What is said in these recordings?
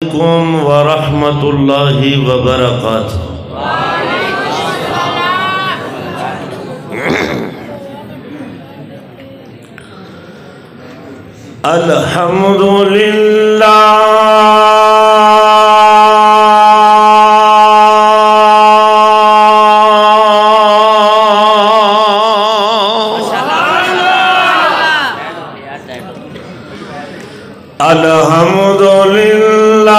علیکم ورحمۃ اللہ وبرکاتہ۔ الحمدللہ الحمدللہ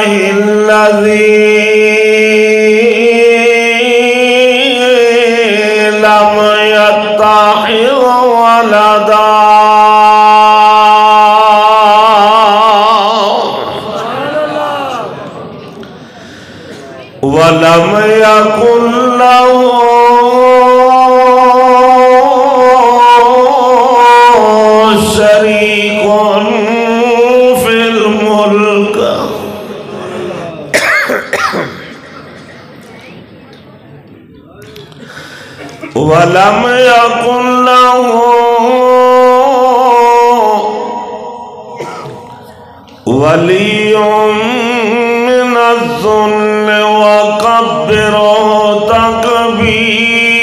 الذی لم يتخذ ولدا ولم يكن له شريك في الملك ولم يكن له ولي من الذل وكبره تكبيرا۔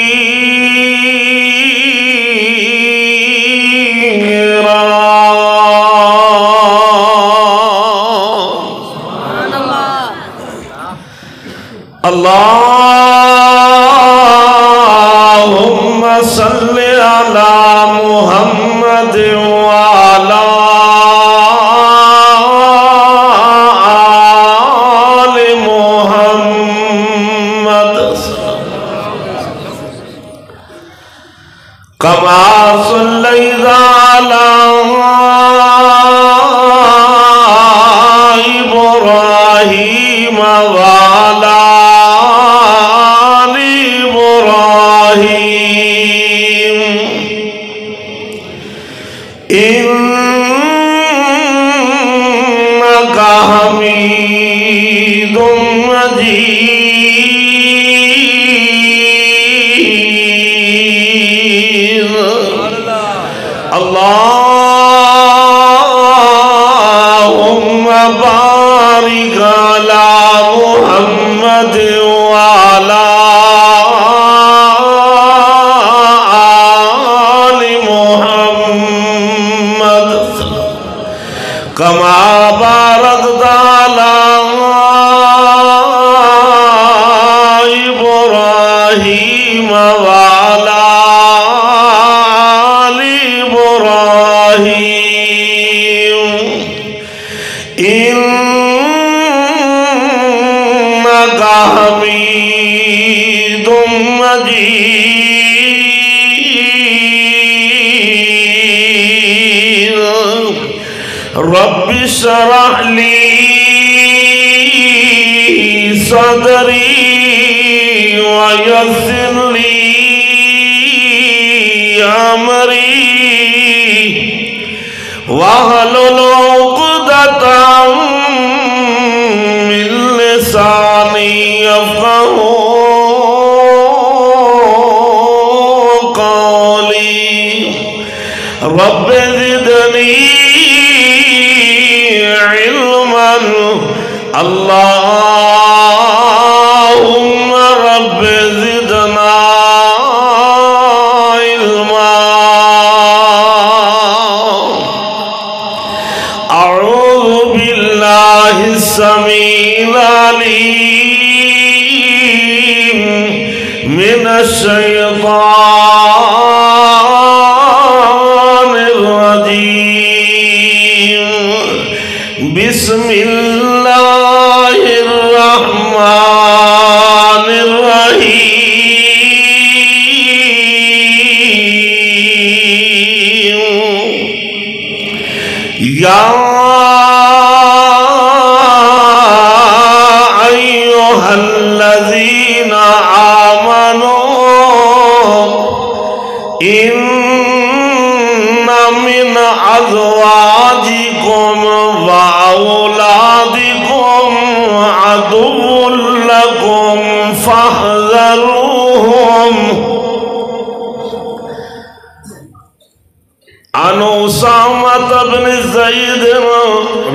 اللهم صل على محمد وعلى آل محمد كما صليت على إبراهيم وعلى آل إبراهيم إنك حميد مجيد۔ اللهم بارك على محمد وعلى آل محمد كما باركت على إبراهيم وعلى آل إبراهيم إنك حميد مجيد۔ رب اشرح لي صدري ويسر لي أمري واحلل عقدة من لساني يفقهوا قولي۔ رب زدني علما، اللهم رب زدنا علما۔ أعوذ بالله السميع العليم من الشيطان الرجيم۔ بسم الله الرحمن الرحيم۔ يا أيها الذين آمنوا إن من أزواجكم وأولادكم عدو لكم فاحذروهم۔ عن أسامة بن زيد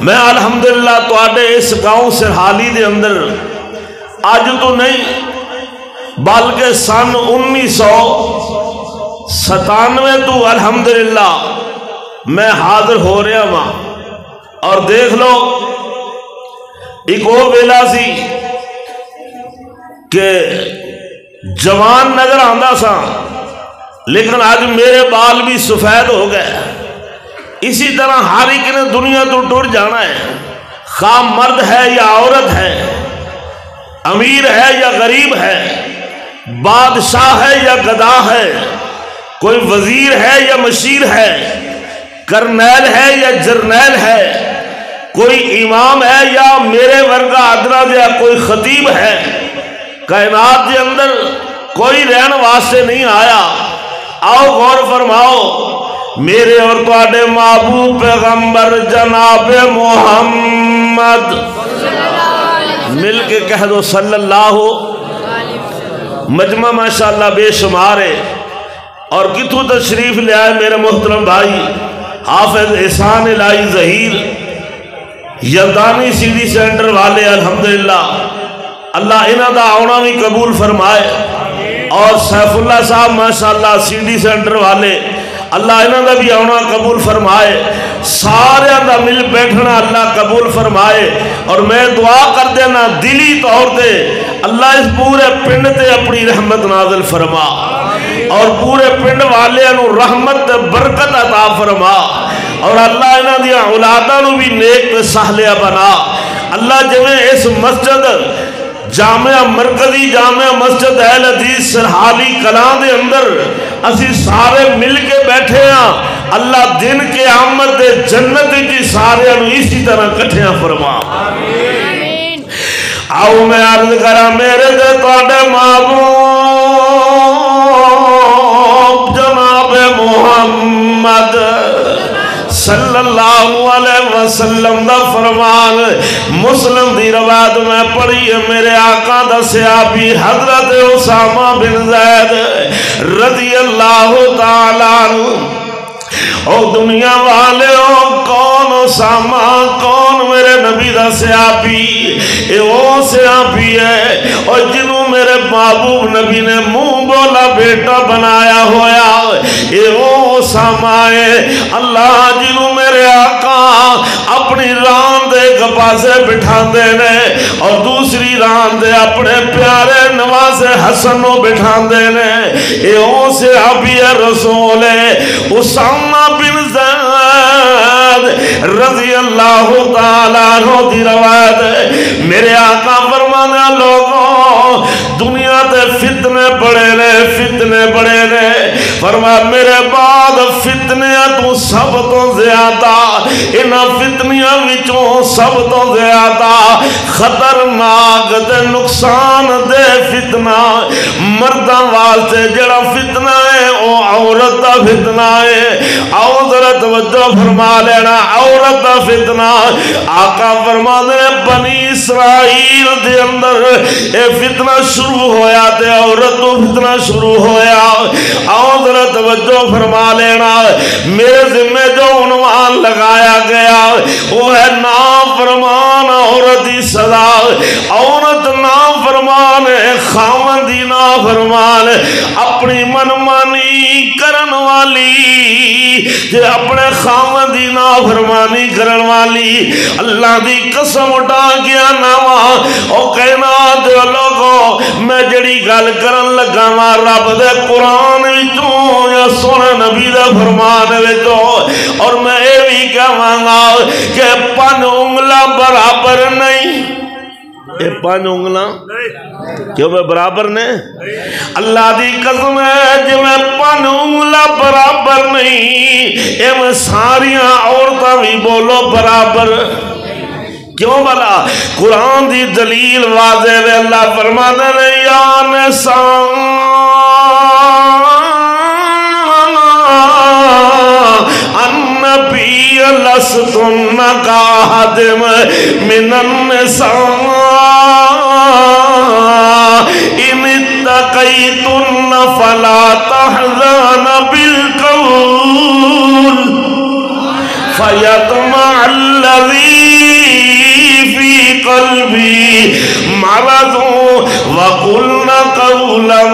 میں الحمدللہ تواڈے اس گاؤں سرحالی دے اندر اج تو نہیں بلکہ سن 1997 تو الحمدللہ میں حاضر ہو رہا ہاں. اور دیکھ لو ایک وہ ویلا سی کہ جوان نظر آندا سا لیکن آج میرے بال بھی سفید ہو گئے. اسی طرح ہر ایک نے دنیا تو ٹر جانا ہے، خواہ مرد ہے یا عورت ہے، امیر ہے یا غریب ہے، بادشاہ ہے یا گدا ہے، کوئی وزیر ہے یا مشیر ہے، کرنیل ہے یا جرنیل ہے، کوئی امام ہے یا میرے ورگا ادنا یا کوئی خطیب ہے. کائنات کے اندر کوئی رہن واسطے نہیں آیا. آؤ غور فرماؤ، میرے اور تواڈے محبوب پیغمبر جناب محمد مل کے کہہ دو صلی اللہ. مجمع ماشاءاللہ بے شمار ہے. اور کتوں تشریف لے آئے میرے محترم بھائی حافظ احسان الہی ظہیر یلدانی سی ڈی سینٹر والے، الحمدللہ اللہ انہاں دا آنا بھی قبول فرمائے. اور سیف اللہ صاحب ماشاءاللہ سی ڈی سینٹر والے، اللہ انہاں دا بھی آنا قبول فرمائے. سارے دا مل بیٹھنا اللہ قبول فرمائے. اور میں دعا کر دینا دلی طور تے اللہ اس پورے پنڈ تے اپنی رحمت نازل فرما اور پورے پنڈ والے انہوں رحمت تے برکت عطا فرما. اور اللہ انہاں دیا اولاداں نو بھی نیک تے صالحہ بنا. اللہ جویں اس مسجد جامعہ مرکزی جامعہ مسجد اہل حدیث سرحالی کلاں دے اندر اسی سارے مل کے بیٹھے ہاں، اللہ دن کے آمد دے جنت کی سارے انہوں اسی طرح کٹھیاں فرما. آؤ میں عرض کرا میرے دے تواڈے محبوب جناب محمد صلی اللہ علیہ وسلم دا فرمان مسلم دی روایت میں پڑھی ہے. میرے آقا دا صحابی حضرت اسامہ بن زید رضی اللہ تعالیٰ عنہ. او دنیا والے او کون اسامہ، کون میرے نبی دا صحابی؟ اے وہ صحابی ہے اور جنہوں میرے محبوب نبی نے منہ بولا بیٹا بنایا ہویا. اے وہ اسامہ ہے اللہ جنہوں میرے آقا اپنی ران دے گپاسے بٹھا دینے اور دوسری ران دے اپنے پیارے نواز حسن کو بٹھا دینے. اے وہ صحابی رسول ہے اسامہ بن زید رضی اللہ تعالیٰ عنہ دی روایت ہے. میرے آقا فرمانے لوگوں دنیا تے فتنے بڑے نے، فتنے بڑے نے. فرمایا میرے بعد فتنیاں تو سب تو زیادہ، انہاں فتنیاں وچوں سب تو زیادہ خطرناک تے نقصان دے فتنہ مرداں واسطے جڑا فتنہ ہے او عورت دا فتنہ ہے. عورت توجہ فرما لینا، عورت دا فتنہ. آقا فرما دے بنی اسرائیل دے اندر اے فتنہ شروع ہویا تے عورت تو فتنہ شروع ہویا. عورت توجہ فرما لینا، میرے ذمہ جو عنوان لگایا گیا وہ ہے نافرمان عورت دی سزا. عورت نافرمان ہے، خاوند دی نافرمان، اپنی منمانی کرن والی جے اپنے خاوند دی نافرمانی کرن والی. اللہ دی قسم اٹھا گیا ناما او کہنا دے لوگوں میں جڑی گل کرن لگا وا رب دے قرآن وچوں یا سونے نبی دے فرمان وچوں. اور میں اے بھی کہواں گا کہ 5 انگلاں برابر نہیں. اے 5 انگلاں کیوں میں برابر نے؟ اللہ دی قسم ہے جو میں 5 انگلاں برابر نہیں اے میں ساریاں عورتاں بھی بولو برابر. کیوں بلا؟ قرآن دی دلیل واضح ہے. اللہ فرماتا ہے یا نساء النبی لستن کاحد من النساء ان اتقیتن فلا تحزن بالقول فیطمع الذی فأعرضوا وقلنا قولا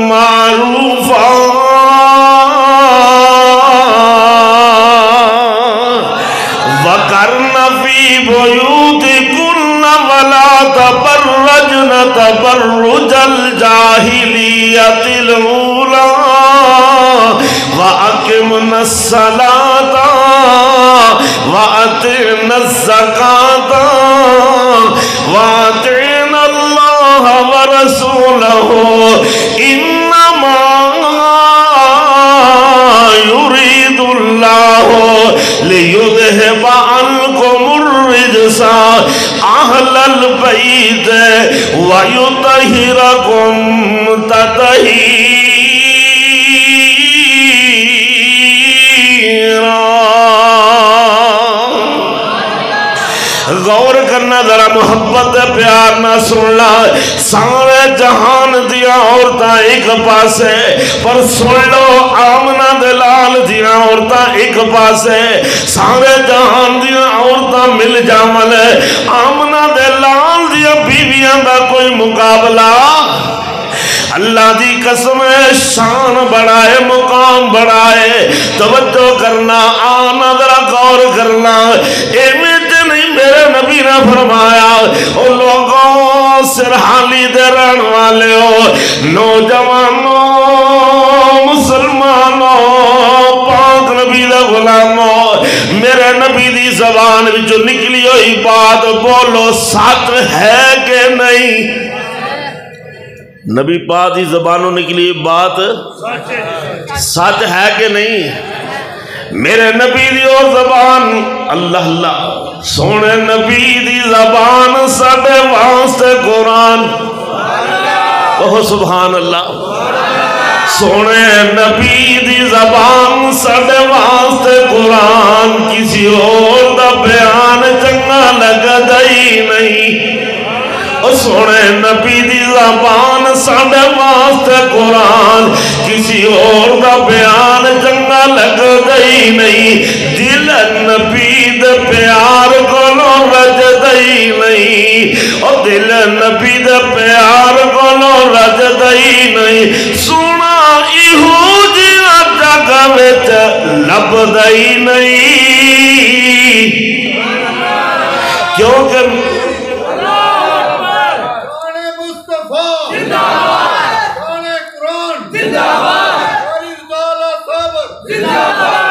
معروفا وقرن في بيوتكن ولا تبرجن تبرج الجاهلية الأولى وأقمنا الصلاة وآتينا الزكاة وأطعنا الله ورسوله إنما يريد الله ليذهب عنكم الرجس أهل البيت ويطهركم تطهيرا. غور کرنا ذرا محبت پیار نہ سننا. سارے جہان دیا عورتاں ایک پاسے پر سن لو آمنہ دلال دیا عورتاں ایک پاسے. سارے جہان دیا عورتاں مل جامل ہے. آمنہ دلال دیا بیویاں دا کوئی مقابلہ. اللہ دی قسم ہے شان بڑھائے مقام بڑھائے. توجہ کرنا آنا ذرا غور کرنا. نہیں میرے نبی نے فرمایا او لوگوں سرحالی دے رہن والے ہو نوجوانوں مسلمانوں پاک نبی دے غلاموں میرے نبی دی زبان وچوں نکلی ہوئی بات بولو سچ ہے کہ نہیں. نبی پاک دی زبانوں نکلی بات سچ ہے کہ نہیں. میرے نبی دی اور زبان اللہ اللہ سونے نبی دی زبان ساڈے واسطے قرآن. کہو سبحان اللہ. سونے نبی دی زبان ساڈے واسطے قرآن. کسی اور دا بیان چنگا لگدا ہی نہیں. سونے نبی دی زبان ساڈے واسطے قرآن. کسی اور دا بیان چنگا لگدا ہی نہیں. دل نبی دے پیار کولو رجدا ہی نہیں. اور دل نبی دے پیار کولو رجدا ہی نہیں. سونا ایہو جینا جگ وچ لبدا ہی نہیں. کیونکہ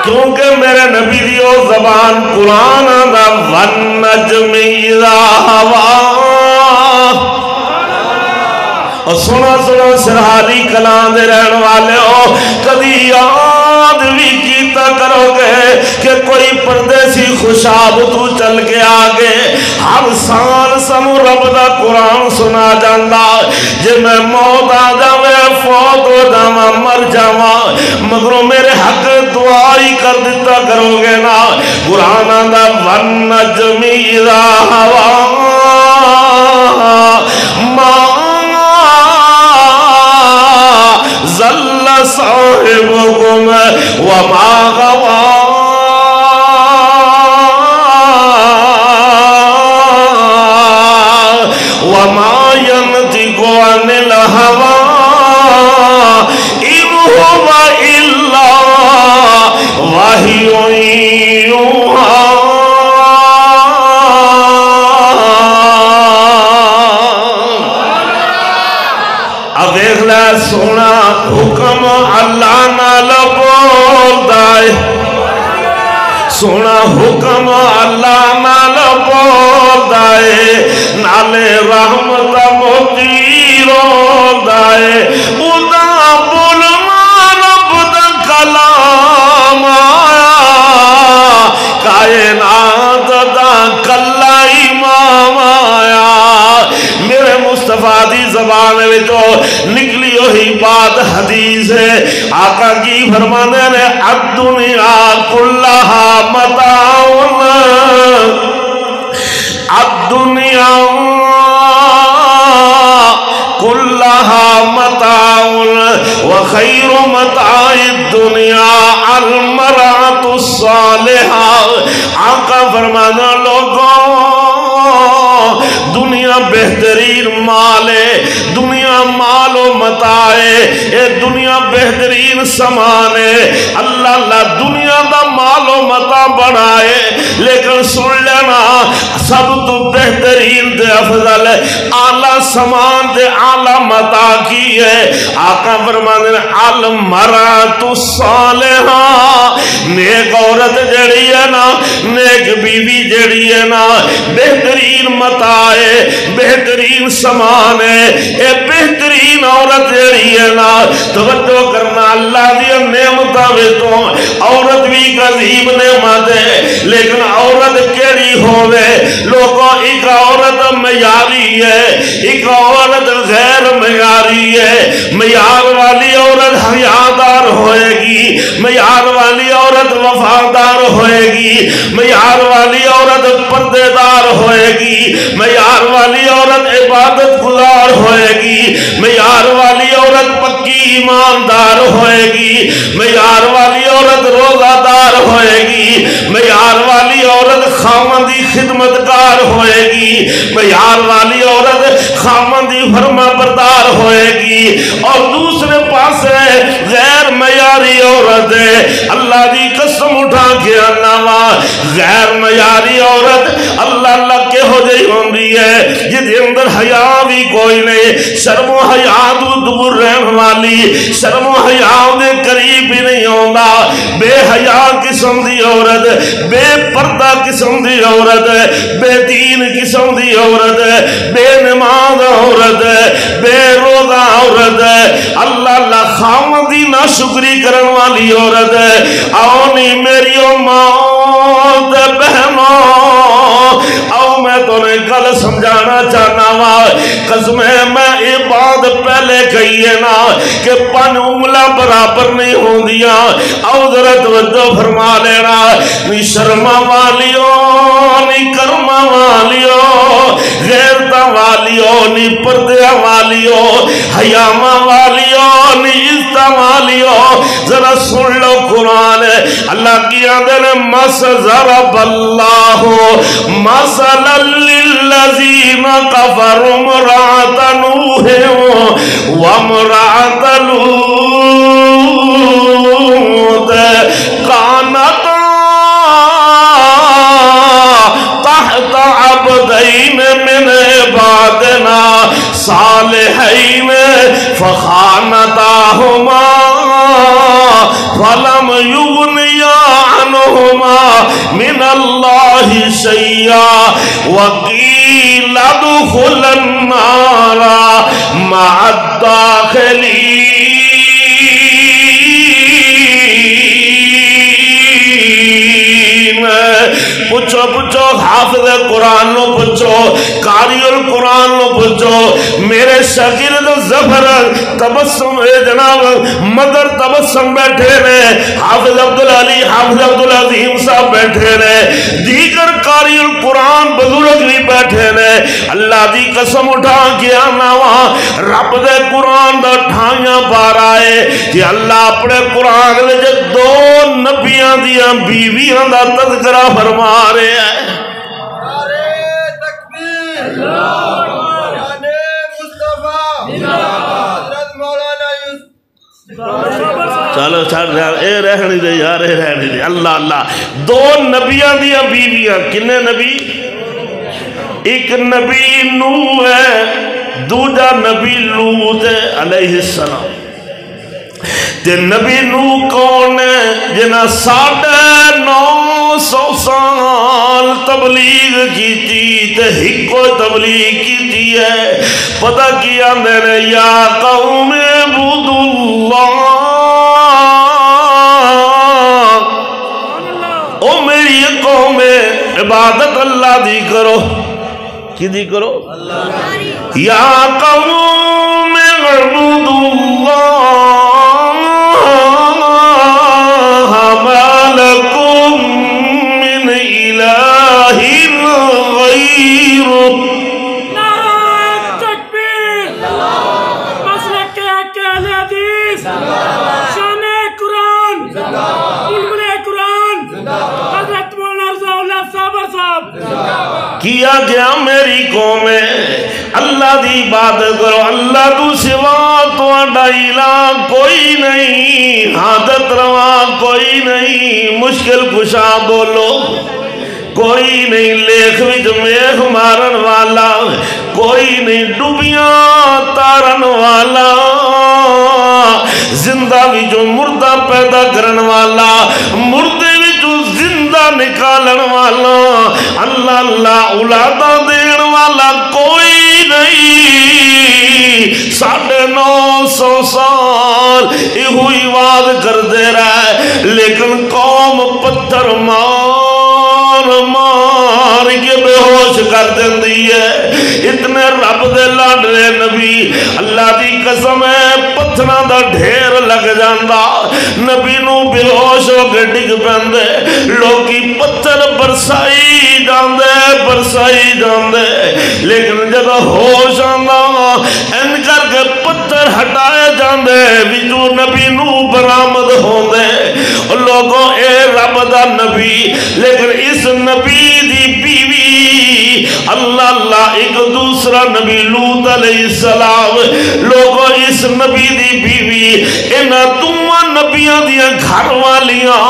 کیونکہ میرے نبی دیو زبان قرآن دا والنجم اذا ہوا. اور سنا سنا سرحالی کلام دے رہن والے ہو کبھی یاد بھی کیتا کرو گے کہ کوئی پردیسی خوشاب تو چل کے آگے ہر سال سنو رب دا قرآن سنا جاندہ. جے میں موت آ جاوے فوت ہو جاواں مر جاواں مگروں میرے حق دعائی کر دیتا کرو گے نا. قرآن دا والنجم اذا ہوا ما ظل صاحبكم وما غوى وما ينطق عن الهوى إن هو إلا وحي يوحى. اب اگلا سونا حکم اللہ نال بولدا ہے. سونا حکم اللہ نال بولدا ہے. نالے رحمت موتی روندا ہے. ادا بولنا رب دا کلام آیا. کائنات دا کلا امام آیا. میرے مصطفیٰ دی زبان میں جو نکلی ہوئی بات حدیث ہے. آقا کی فرمانے نے الدنیا کلہا متاعن. الدنیا کلہا متاعن وخیر متاع الدنیا المرأة الصالحہ. آقا فرمانا لوگوں دنیا دنیا بہترین مال ہے، دنیا مال و متاع ہے، اے دنیا بہترین سامان ہے۔ اللہ دنیا دا مال و متاع بڑھائے، لیکن سن لینا سب تو بہترین دے افضل ہے اعلیٰ سامان دے اعلیٰ متاع کی ہے۔ آقا فرماتے ہیں المرأۃ الصالحہ، نیک عورت جڑی ہے نا، نیک بیوی جڑی ہے نا، بہترین متاع ہے، بہترین سامان ہے۔ اے بہترین عورت جڑی ہے نا، توجہ کرنا اللہ دی نعمتاں وچوں عورت بھی عظیم نعمت ہے، لیکن عورت کیڑی ہوے؟ لوگوں ایک عورت معیاری ہے، ایک عورت غیر معیاری ہے۔ معیار والی عورت حیادار ہوئے گی، معیار والی عورت وفادار ہوئے گی، معیار والی عورت پردے دار ہوئے گی، معیار والی عورت عبادت گزار ہوئے گی، معیار والی عورت پکی ایماندار ہوئے گی، معیار والی عورت روزہ دار ہوئے گی، معیار والی عورت خاوندی خدمتگار ہوئے گی، معیار والی عورت خاوندی فرما بردار ہوئے گی۔ اور دوسرے پاسے غیر معیاری عورت ہے، اللہ دی قسم اٹھا کے انوا غیر معیاری عورت اللہ کے ہو جائی ہوندی ہے جدے اندر حیا بھی کوئی نہیں، شرم و حیا تو دور رہن والی، شرم و حیا دے قریب بھی نہیں ہوندا، بے حیا قسم دی عورت، بے پردہ قسم دی عورت، بے دین قسم دی عورت، بے نماز عورت، بے روزہ عورت، اللہ خاوندی نہ شکری کرن والی عورت۔ آؤنی میری ماں دے بہنوں، آؤ میں تو نے کل سمجھانا چاہنا وا، قسم ہے میں یہ بات پہلے کہی ہے نا کہ پن انگلا برابر نہیں ہوں دیا۔ آؤ ذرا توجہ فرما لینا، نی شرما والیوں نی کرما والیوں، غیرتا والیوں نی پردیا والیوں، حیاما والیوں نی عزتا والیوں، ذرا سن لو قرآن اللہ کی آدھر ضرب اللہ مثلا للذین کفروا امرأۃ نوح وامرأۃ لوط کانتا تحت عبدین من عبادنا صالحین فخانتاہما فلم یغنیا عنہما من اللہ شیئا وقیل ادخلا النار مع الداخلین۔ پوچھو پوچھو حافظ قرآن نو پوچھو، قاری القرآن نو پوچھو، میرے شاگرد ظفر تبسم جناب مدر تبسم بیٹھے رہے، حافظ عبدالعلی حافظ عبدالعظیم صاحب بیٹھے رہے، دیگر قاری القرآن بزرگ بھی بیٹھے رہے۔ اللہ دی قسم اٹھا کے آنا وہاں رب دے قرآن دا ٹھائیاں پار آئے کہ اللہ اپنے قرآن دے دو نبیاں دیاں بیویاں دا تذکرہ فرما رہے ہیں۔ چلو چھڑ اے رہنی دے یار، اے رہنی دے۔ اللہ دو نبیاں دیا بیویاں، کنے نبی؟ ایک نبی نوح ہے، دوجا نبی لوط ہے علیہ السلام۔ تے نبی نوح کون ہے؟ جنہ 950 سال تبلیغ کی تھی تے ہکو تبلیغ کی تھی ہے۔ پتہ کیا میں نے یا قوم اعبدوا اللہ، او میری قوم عبادت اللہ دی کرو، کی دی کرو؟ یا قوم اعبدوا اللہ ما لکم من الہ غیرہ۔ نعرہ تکبیر، مسلک اہل حدیث، شان قرآن، بلبل قرآن، حضرت مولانا رضا اللہ صابر صاحب۔ کیا گیا میری قوم دی عبادت کرو اللہ تو سوا تہاڈا الہ کوئی نہیں حاجت روا کوئی نہیں مشکل کشا بولو کوئی نہیں لیکھ وچ میخ مارن والا کوئی نہیں ڈوبیاں تارن والا زندہ وچوں مردہ پیدا کرن والا مردے وچوں زندہ نکالن والا اللہ اللہ اولاداں دین والا کوئی نہیں 950 سال یہ ہوئی وعد کر دے رہا ہے لیکن قوم پتھر مار کے بے ہوش کر دندی ہے اتنے رب دے لاڈلے نبی اللہ دی قسم ہے پتھراں دا ڈھیر لگ جاندا نبی نو بے ہوش ہو کے ڈگ پیندے لوکی پتھر برسائی جاندے لیکن جب ہوش آندا ان کر کے پتھر ہٹائے جاندے وچوں نبی نو برآمد ہوندے لوگوں اے رب دا نبی لیکن اس نبی دی بیوی اللہ اللہ ایک دوسرا نبی لوط علیہ السلام لوگوں اس نبی دی بیوی انہاں دوواں نبیاں دیاں گھر والیاں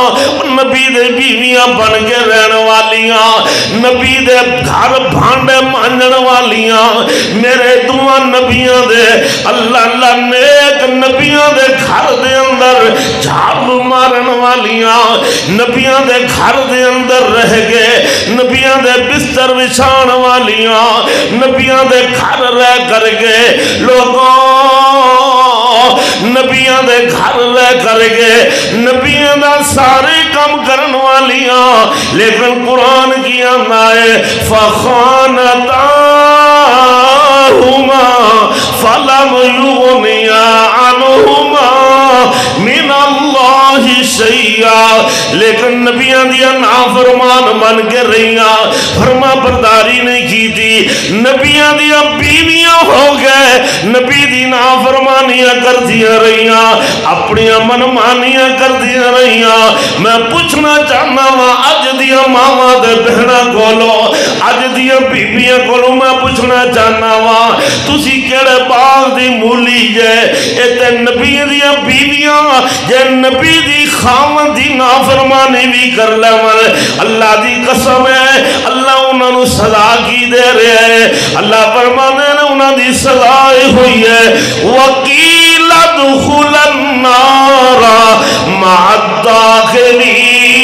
نبی دے بیویاں بن کے رہن والیاں نبی دے گھر بھانڈے مانجن والیاں میرے دوواں نبیاں دے اللہ اللہ نیک نبیاں دے گھر دے اندر جھاڑو مارن والیاں نبیاں دے گھر دے اندر رہ گئے نبیاں دے بستر وچھان والیاں نبیاں دے گھر رہ کر گئے لوگوں نبیاں دے گھر رہ کر گئے نبیاں دا سارے کام کرن والیاں لیکن قرآن کی آئے فخانتاہما فلم یغنیا عنہما من اللہ شیئا لیکن نبیاں دیا نافرمان بن کے رہیاں فرما برداری نہیں کی تھی نبیاں دیا بیویاں ہو گئے نبی دی نافرمانیاں کر دیا رہیاں اپنی منمانیاں کر دیا رہیاں میں پوچھنا چاہنا ہوں اج دیا ماما دے بہنا کولو اج دیا بیویاں کولو میں پوچھنا چاہنا ہوں تسی کیڑے باغ دی مولی جے اتے نبی دیا بیویاں جے نبی دی خامن دی نافرمانی بھی کر لے اللہ دی قسم ہے اللہ انہوں نے سزا کی دے رہے ہیں اللہ فرمانے نے انہوں دی سزا ہوئی ہے وَقِيلَ ادْخُلَ النَّارَ مَعَ الدَّاخِلِينَ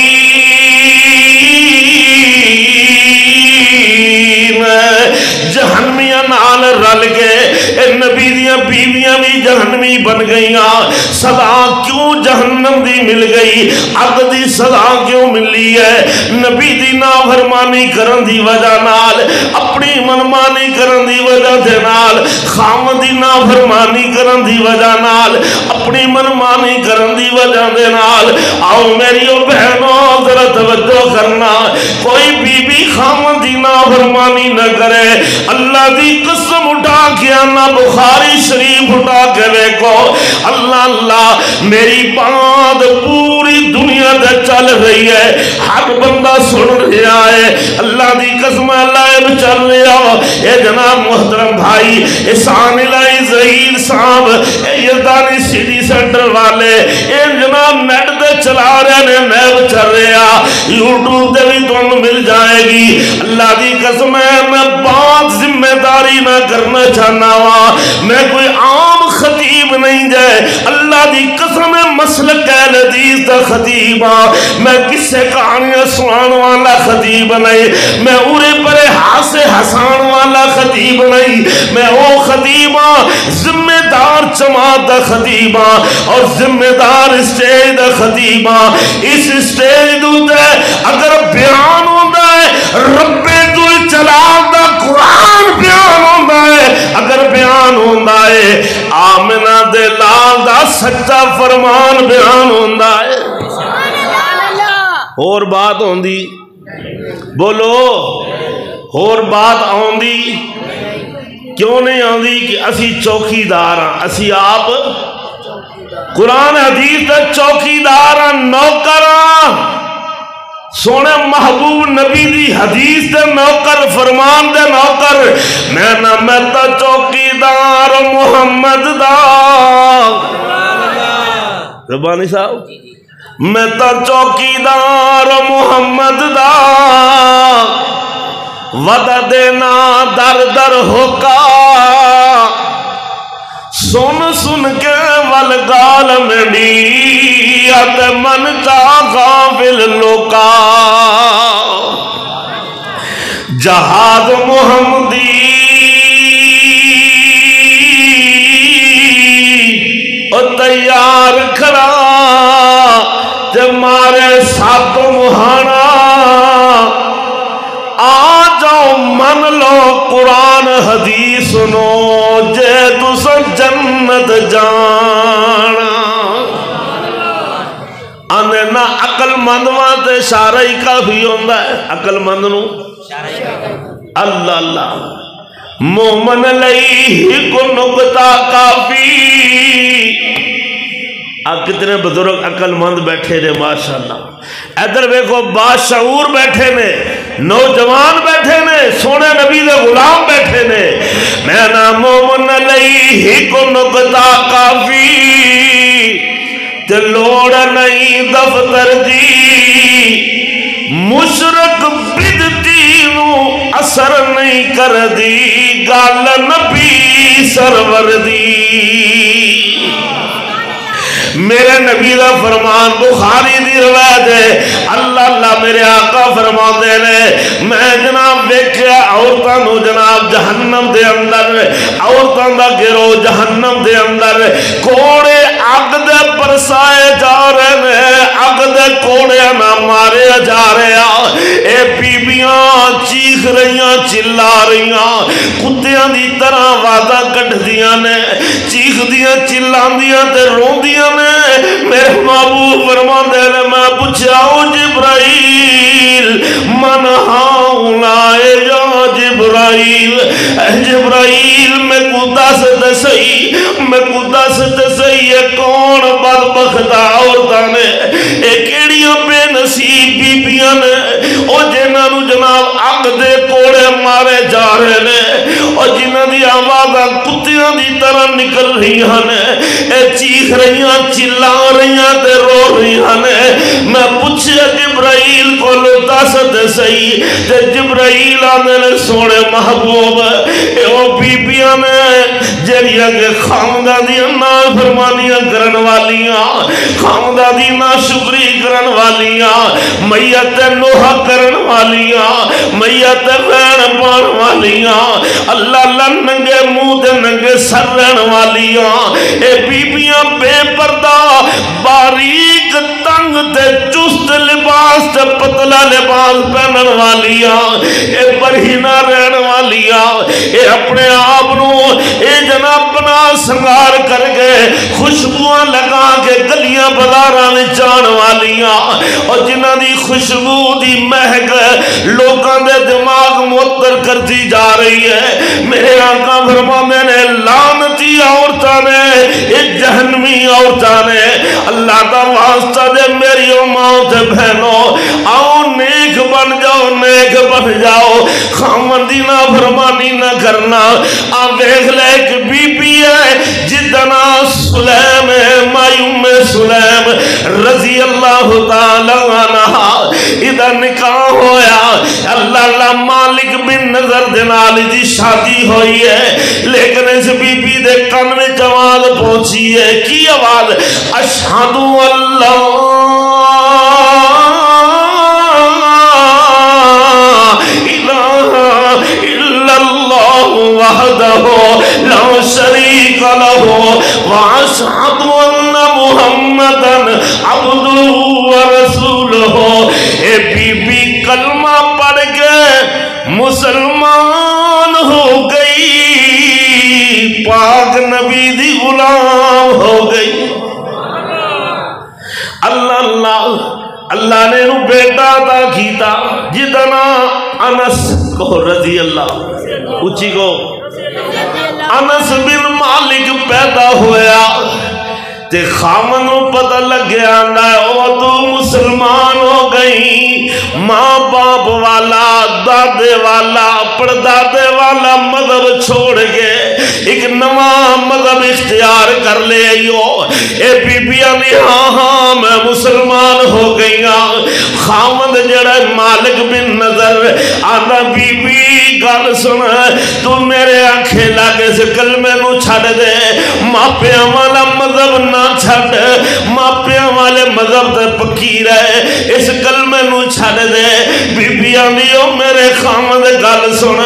جہنمیاں نال رل گئے نبی دیاں بیویاں بھی جہنمی بن گئیاں سزا کیوں جہنم دی مل گئی اگ دی سزا کیوں ملی ہے نبی دی نافرمانی کرن دی وجہ نال اپنی منمانی کرن دی وجہ دے نال خاوند دی نافرمانی کرن دی وجہ نال اپنی منمانی کرن دی وجہ دے نال آؤ میریو بہنوں ذرا توجہ کرنا کوئی بی بی خاوند دی نافرمانی نہ کرے اللہ دی قسم اٹھا کے آنا بخاری شریف اٹھا کے دیکھو اللہ اللہ میری بات پوری دنیا دے چل رہی ہے ہر بندہ سن رہا ہے اللہ دی قسم لائب چل رہا اے جناب محترم بھائی احسان الہی ظہیر صاحب اے یزدانی سٹی سینٹر والے اے جناب نیٹ دے چلا رہے نے نیب چل رہا یوٹیوب دے بھی تم مل جائے گی اللہ دی قسم ہے میں بات ذمہ داری نہ کرنا چاہنا ہوا میں کوئی عام خطیب نہیں جائے اللہ دی قسم مسلک اہل حدیث دا خطیب میں کس سے کہانیاں سنان والا خطیب نہیں میں اورے پرے ہاسے ہسان والا خطیب نہیں میں وہ خطیب ذمہ دار جماعت دا خطیب اور ذمہ دار اسٹیج دا خطیب اس اسٹیج دوتے اگر بیان ہوتا ہے رب دل جلال دا قرآن بیان ہوتا ہے اگر بیان ہوتا ہے آمنہ دے لال دا سچا فرمان بیان ہوتا ہے اور بات ہوندی بولو اور بات آندی کیوں نہیں آندی کہ اسی چوکی دار ہیں اسی آپ قرآن حدیث دے چوکی دار ہیں نوکر ہیں سونے محبوب نبی دی حدیث دے نوکر فرمان دے نوکر میں تا چوکی محمد دا ربانی صاحب میں تا چوکیدار محمد دا ودا دینا در در ہوکا سن سن کے والگال مڈی ات من چا غافل لوکا جہاد محمدی او تیار کھڑا تے مارے سات مہانا آ جاؤ من لو قرآن حدیث سنو جے تسا جنت جانا آنے نا عقل مندواں تے اشارہ ہی کافی ہوندہ ہے عقل مند نو اللہ اللہ مومن لئی کو نکتا کافی آپ کتنے بزرگ عقل مند بیٹھے نے ماشاءاللہ ادھر دیکھو باشعور بیٹھے نے نوجوان بیٹھے نے سونے نبی دے غلام بیٹھے نے میں نا مومن لئی کو نکتا کافی تے لوڑ نہیں دفتر دی مشرک بدتی نو اثر نہیں کر دی گال نبی سرور دی میرے نبی دا فرمان بخاری دی روایت ہے اللہ اللہ میرے آقا فرمان دے نے میں جناب دیکھیا عورتاں نو جناب جہنم دے اندر عورتاں دا گروہ جہنم دے اندر کوڑے اگ دے پرسائے جا رہے نے اگ دے کوڑے نہ مارے جا رہے اے بیبیاں چیخ رہیاں چلا رہیاں کتیاں دی طرح وعدہ کٹ دیاں نے چیخ دیاں چلان دیاں تے رون دیاں نے میرے محبوب فرمان دے لے میں پوچھاؤ جبرائیل من ہاؤنائے یا جبرائیل اے جبرائیل میں کو دس دسئی میں کو دس دسئی یہ کون بدبخت عورتاں نے اے کیڑیاں بے نصیب بیبیاں نے او جنہاں نو جناب اگ دے کوڑے مارے جا رہے نے اور جنہاں دی آوازاں کتیاں دی طرح نکل رہی ہیں اے چیخ رہی ہیں چلا رہی ہیں تے رو رہی ہیں میں پوچھے جبرائیل کو دس دے سہی تے جبرائیل آنے نے سونے محبوب اے او بیبیاں نے جڑیاں کے خامدہ دی نا فرمانیاں کرن والیاں خامدہ دی نا شکری کرن والیاں میت نوحہ کرن والیاں میت وین پان والیاں اللہ اللہ ننگے منہ دے ننگے سر رہن والیاں اے بیبیاں بے پردہ باریک تنگ تے چست لباس تے پتلا لباس پہنن والیاں اے برہنہ رہن والیاں اے اپنے آبنوں اے جناب بنا سنگار کر گئے خوشبوان لگا کے گلیاں بازاراں جان والیاں اور جنہاں دی خوشبو دی مہک لوگاں دے دماغ معطر کرتی جا رہی ہے میرے آقا فرمانے نے لعنتی عورتاں نے ایک جہنمی عورتاں نے اللہ دا واسطہ دے میری ماں تے بہنوں آؤ نیک بن جاؤ نیک بن جاؤ خامندی نہ فرمانی نہ کرنا آ دیکھ لے ایک بی بی ہے جتنا سلیم ہے مایوم سلیم رضی اللہ تعالیٰ عنہ ادھر نکاح ہویا اللہ اللہ مالک بن نظر دنال دی شادی ہوئی ہے لیکن اس بی بی دے کن میں آواز پہنچی ہے کی آواز اشہدو اللہ الہ الا اللہ وحدہ لا شریک لہ واشہد ان محمدا عبدہ ورسولہ اے بی بی کلمہ پڑھ کے مسلمان ہو گئی پاک نبی دی غلام ہو گئی اللہ اللہ اللہ نے نو بیٹا عطا کیتا جتنا انس کو رضی اللہ اچھی کو انس بن مالک پیدا ہویا تے خامن نو پتہ لگ گیا او تو مسلمان ہو گئی ماں باپ والا دادے والا پردادے والا مذہب چھوڑ گئے ایک نواں مذہب اختیار کر لے آئیو. اے بیبیاں نے ہاں میں مسلمان ہو گئی ہاں. خاوند جڑا مالک بن نظر آنا بی بی گل سن تو میرے آنکھیں لگے اس کلمے نو چھڑ دے. ماپیاں والا مذہب نہ چھڑ, ماپیاں والے مذہب تے پکی رہے, اس کلمے نو چھڑ دے. بیبیاں دیو میرے خاوند گل سن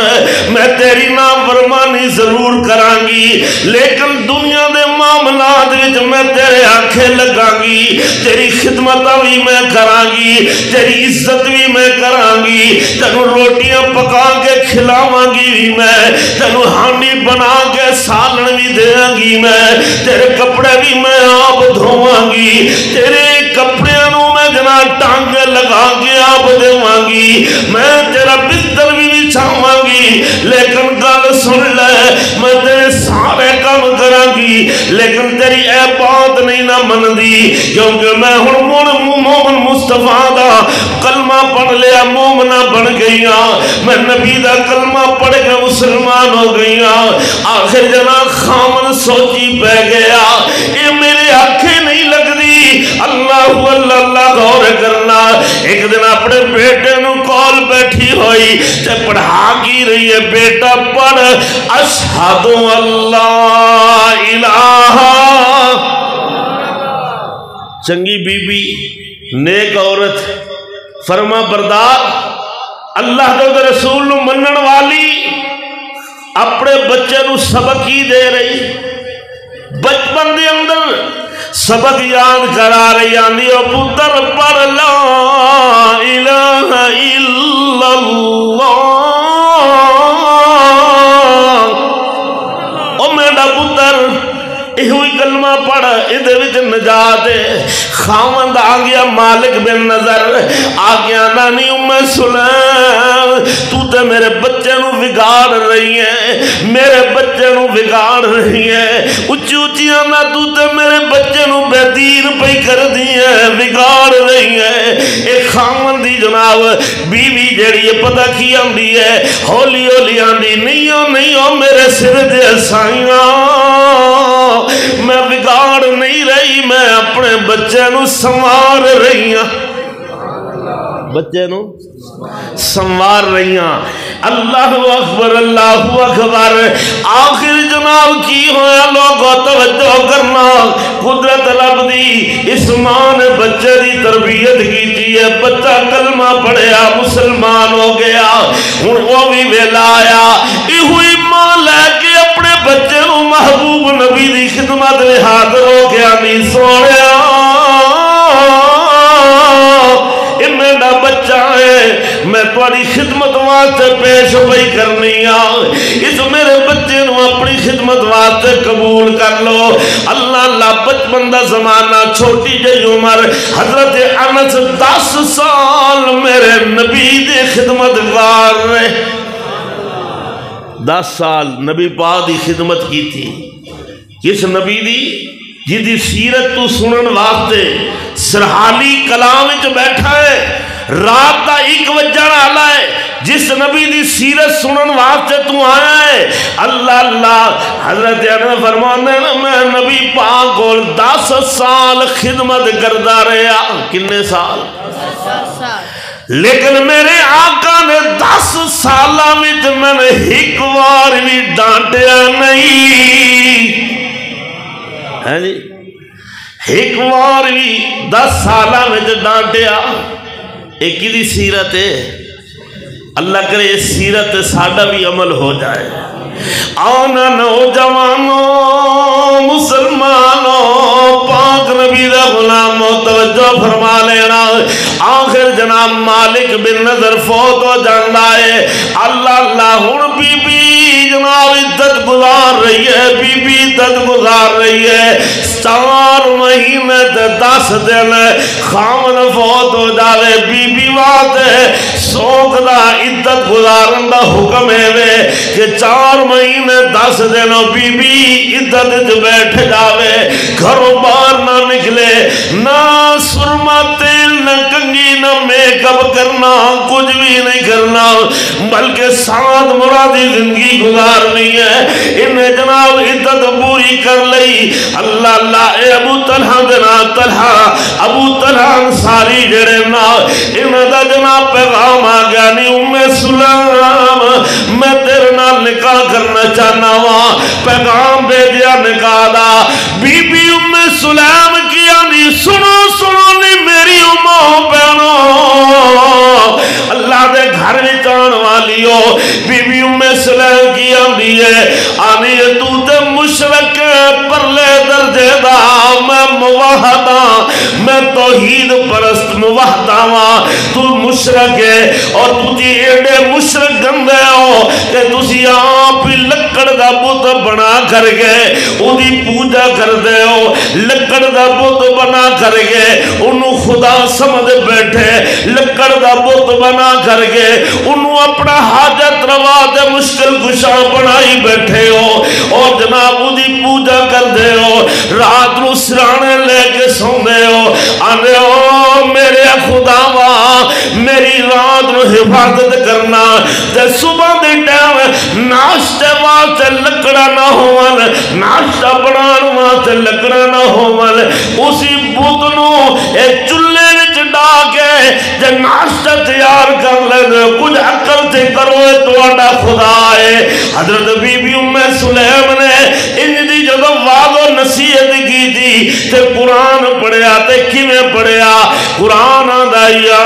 میں تیری نافرمانی ضرور کران گی لیکن دنیا دے معاملات وچ میں تیرے آنکھیں لگاں گی, تیری خدمت بھی میں کران گی, تیری عزت بھی میں کران گی, تینوں روٹیاں پکا کے کھلاواں گی بھی میں, تینوں ہانڈی بنا کے سالن بھی دیاں گی میں, تیرے کپڑے بھی میں آپ دھواں گی, تیرے کپڑے نو میں جنا ٹانگے لگا کے آپ دیواں گی, میں تیرا بستر بھی بچھاواں گی. لیکن گل سن لے میں تیرے سارے کام کراں گی لیکن تیری اے بات نہیں نہ من دی کیونکہ میں ہن مومن مصطفیٰ دا کلمہ پڑھ لیا مومنہ بن گئی ہاں, میں نبی دا کلمہ پڑھ کے مسلمان ہو گئی ہاں. آخر جناب خامن سوچی پہ گیا اے میرے آنکھیں نہیں لگ دی. اللہ اللہ اللہ غور کرنا. ایک دن اپنے بیٹے نو کال بیٹھی ہوئی تے پڑھا کی رہی ہے, بیٹا پڑھ اشہد اللہ الہ. چنگی بی بی نیک عورت فرما بردار اللہ دے رسول نو منن والی اپنے بچے نو سبق ہی دے رہی, بچپن دے اندر سبق یاد کرا رہی آندی او پتر پڑھ لا الہ الا اللہ. او میرا پتر ایہوئی کلمہ پڑھ ادھے وچ نجات ہے. خاوند آگیا مالک بن نظر آگیا نانی سلیم تو تے میرے بچے نو بگاڑ رہی ہے, میرے بچے نو بگاڑ رہی ہے. اچھی اچھی آنا تو تے میرے بچے نو بے دیر پہ کر دی ہے, بگاڑ رہی ہے. ایک خاوند دی جناب بیوی جیڑی ہے پتہ کی آندی ہے ہولی ہولی آندی نہیں ہو میرے سر دے سائیاں میں بگاڑ نہیں رہی, میں اپنے بچے نو سنوار رہی ہوں, بچے نو سنوار رہی ہوں. اللہ اکبر اللہ اکبر. آخر جناب کی ہویا لوگوں توجہ کرنا قدرت لب دی اس ماں نے بچے دی تربیت کی ہے, بچہ کلمہ پڑھیا مسلمان ہو گیا. ہن وہ بھی ویلا آیا ای ہوئی ماں لے کے اپنے بچے نو محبوب نبی دی خدمت میں حاضر ہو گیا. نہیں سوڑیا اے میرا بچہ ہے میں تھوڑی خدمت واسطے پیش ہوئی کرنی آؤ, اس میرے بچے نو اپنی خدمت واسطے قبول کر لو. اللہ اللہ بچپن دا زمانہ چھوٹی جی عمر حضرت انس 10 سال میرے نبی دے خدمت گار رہے, 10 سال نبی پاک دی خدمت کی تھی. کس نبی دی جی دی سیرت تو سنن واسطے سرحالی کلام وچ بیٹھا ہے, رات دا 1 بجن والا ہے, جس نبی دی سیرت سنن واسطے تو آیا ہے. اللہ اللہ حضرت انس فرماندے ہیں میں نبی پاک کول 10 سال خدمت کردا رہیا. کنے سال؟ 10 سال. لیکن میرے آقا نے 10 سالاں وچ میں نے ایک بار بھی ڈانٹیا نہیں ہے جی, ایک بار بھی 10 سالاں وچ ڈانٹیا. ایک دی سیرت ہے, اللہ کرے اس سیرت ساڈا بھی عمل ہو جائے. آنا نوجوانوں مسلمانوں پاک نبی دا غلام توجہ فرما لینا. آخر جناب مالک بن نظر فوت ہو جانا ہے. اللہ اللہ ہن بی بی جناب عدت گزار رہی ہے, بی بی عدت گزار رہی ہے. 4 مہینے تے 10 دن خامن فوت ہو جاوے, بی بی واسطے سوک دا عدت گزارن دا حکم ہے کہ 4 مہینے 10 دن بی بی عدت بیٹھ جاوے, گھروں باہر نہ نکلے, نہ سرما تیل نہ کنگھی نہ میک اپ کرنا، کچھ بھی نہیں کرنا، بلکہ سعد مرادی زندگی گزارنی ہے۔ انہیں جناب عدت پوری کر لئی۔ اللہ اللہ اے ابو طلحہ دینا طلحہ، ابو طلحہ انصاری جڑے نا، انہیں دا جناب پیغام آ گیا نہیں سلام میں تیرے نال نکاح کرنا چاہنا ہوا، پیغام دے دیا نکاح دا۔ بی بی سلام کیا نہیں سنو سنو نہیں میری اماں بہنوں، اللہ دے گھر میں چان والی ہو۔ بی بی سلام کی آنی ہے، آنی ہے تو تے مشرک پرلے درجے دا، میں موحدہ میں توحید پرست موحدہ ہاں، تو مشرک ہے اور تجھے ایڈے مشرک گندے ہو کہ تسی آپ ہی لکڑ دا بت بنا کر گئے اُدھی پوجا کر دے ہو، لکڑ دا بت بنا کر گئے انہوں خدا سمجھ بیٹھے، لکڑ دا بت بنا کر گئے انہوں اپنا حاجت روا دے مشکل کشا بنائی بیٹھے ہو، اور جناب اُدھی پوجا کر دے ہو، رات نو سرانے لے کے سو دے ہو، آنے ہو میرے خدا وہاں میری رات نو حفاظت کرنا، تے صبح دی ٹائم ناشتے واسطے لکڑا نہ ہوون، ناشتہ بنان واسطے لکڑا نہ ہوون، اسی بت نو ایک چلے وچ ڈا کے تے ناشتہ تیار کر لے دے، کچھ عقل سے کرو تہاڈا خدا ہے۔ حضرت بی بی سلیم نے انج دی جدوں واض و نصیحت کی تھی تے قرآن پڑھیا تے کیویں پڑھیا؟ قرآن آندا یا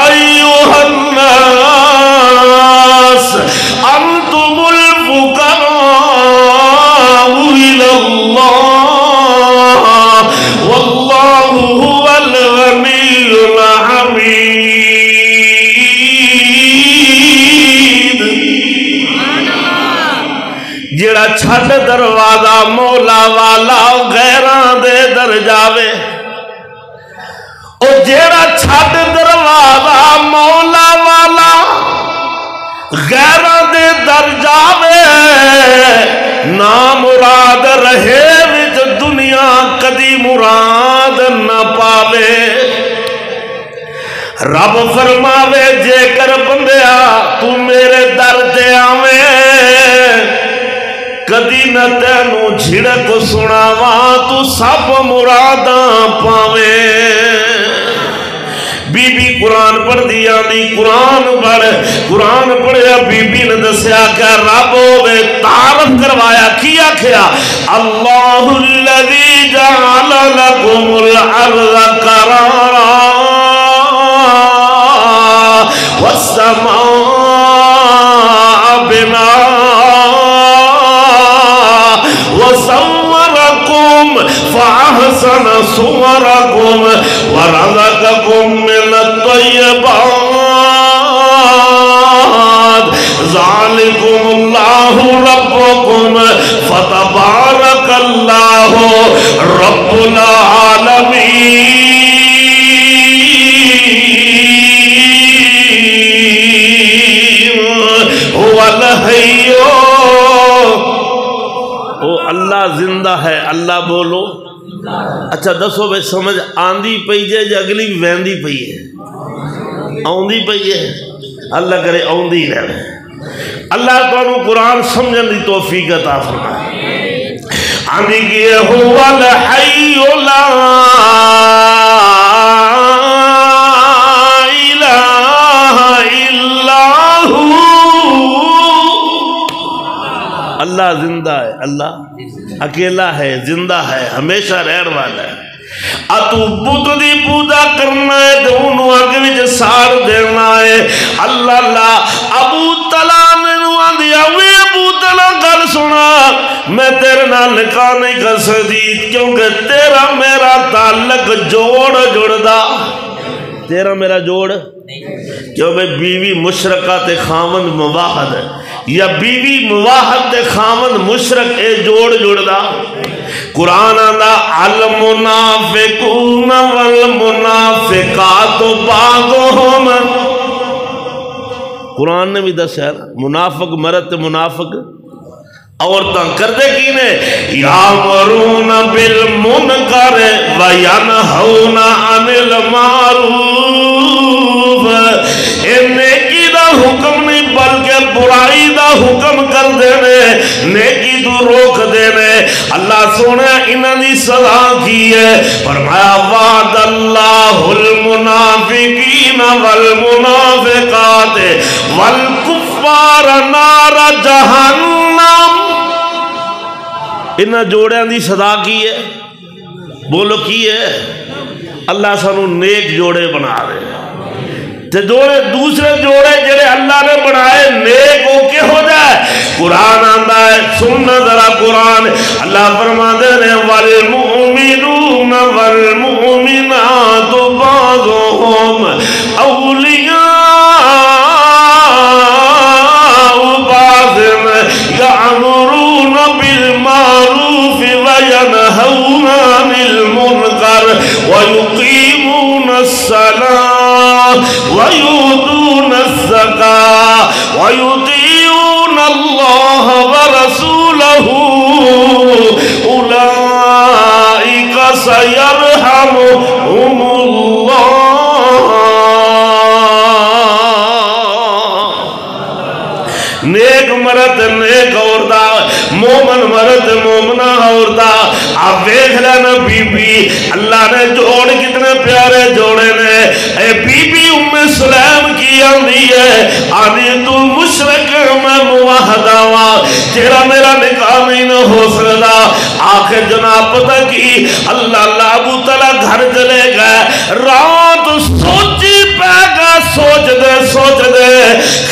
ایھا الناس انتم الفقراء الی اللہ واللہ هو الغنی الحمید۔ جڑا چھڈ دروازہ مولا والا غیراں دے در جاوے، او جڑا چھڈ دروازہ مولا والا غیراں دے در جاوے، نا مراد رہے وچ دنیا کدی مراد نہ پاوے۔ رب فرماوے جے کر بندیا تو میرے در تے آویں، کدی نہ تینوں جھڑک سناواں تو سب مراداں پاویں۔ بی بی قرآن پڑھ دیا نہیں، قرآن پڑھیا بی بی نے دسیا کہ رب ہوئے تعارف کروایا کیا کیا اللہ الذی جعل لکم الارض قرارا والسماء بناء وصوركم فأحسن صوركم ورزقكم من الطيبات ذلكم الله ربكم فتبارك الله رب العالمين۔ هو الحي، اللہ زندہ ہے، اللہ بولو۔ اچھا دسو بھائی سمجھ آندھی پئی جے یا اگلی ویندی پئی ہے؟ آندھی پئی ہے، اللہ کرے آندھی رہے۔ اللہ تعالیٰ قرآن سمجھن دی توفیق عطا فرمائے۔ آندھی کیے هو الحی لا الہ الا ہو، اللہ زندہ ہے، اللہ اکیلا ہے، زندہ ہے، ہمیشہ رہن والا ہے۔ اتو بت دی پوجا کرنا ہے تو انہوں آگے وچ سار دینا ہے۔ اللہ اللہ ابو طلحہ مینوں آندیا وے ابو طلحہ گل سنا، میں تیرے نال نکاح نہیں کر سکتی کیونکہ تیرا میرا تعلق جوڑ جڑدا، تیرا میرا جوڑ کیوں بھئی بیوی مشرکہ تے خامن مواحد ہے، یا بیوی مواحد تے خامن مشرک اے جوڑ جڑدا۔ قرآن آندا المنافقون والمنافقات بعضهم، قرآن نے بھی دس ہے منافق مرد تے منافق عورتاں کردے کی نے یامرون بالمنکر وینہون عن المعروف، نیکی دا حکم نہیں بلکہ برائی دا حکم کر دینے، نیکی تو روک دینے۔ اللہ سونے انہاں دی سزا کی ہے، فرمایا وعد اللہ المنافقین والمنافقات والکفار نار جہنم۔ انہاں جوڑیاں دی صدا کی ہے، بولو کی ہے؟ اللہ سانو نیک جوڑے بنا رہے ہیں، تے جوڑے دوسرے جوڑے جڑے اللہ نے بنائے نیک ہو کے ہو جائے۔ قرآن آندا ہے، سننا ذرا قرآن، اللہ فرماتے ہیں والمؤمنون والمؤمنات بعضهم اولیاء بعض یأمرون بالمعروف وینہون عن المنکر ویقیمون الصلاة ویؤتون الزکاة ویطیعون اللہ ورسولہ اولئک سیرحمهم اللہ۔ نیک مرد نیک عورتہ، مومن مرد مومنہ عورتہ۔ آپ دیکھ لینا بی بی، اللہ نے جوڑ کتنے پیارے جوڑے نے۔ اے بی بی ام سلیم کی آندھی ہے، آندھی تو مشرک میں موحدہ ہوا، تیرا میرا نکاح نہیں نہ ہو سکتا۔ آخر جناب پتہ کی اللہ ابو تعالیٰ گھر چلے گئے، رات سوچی پہ گا، سوچ دے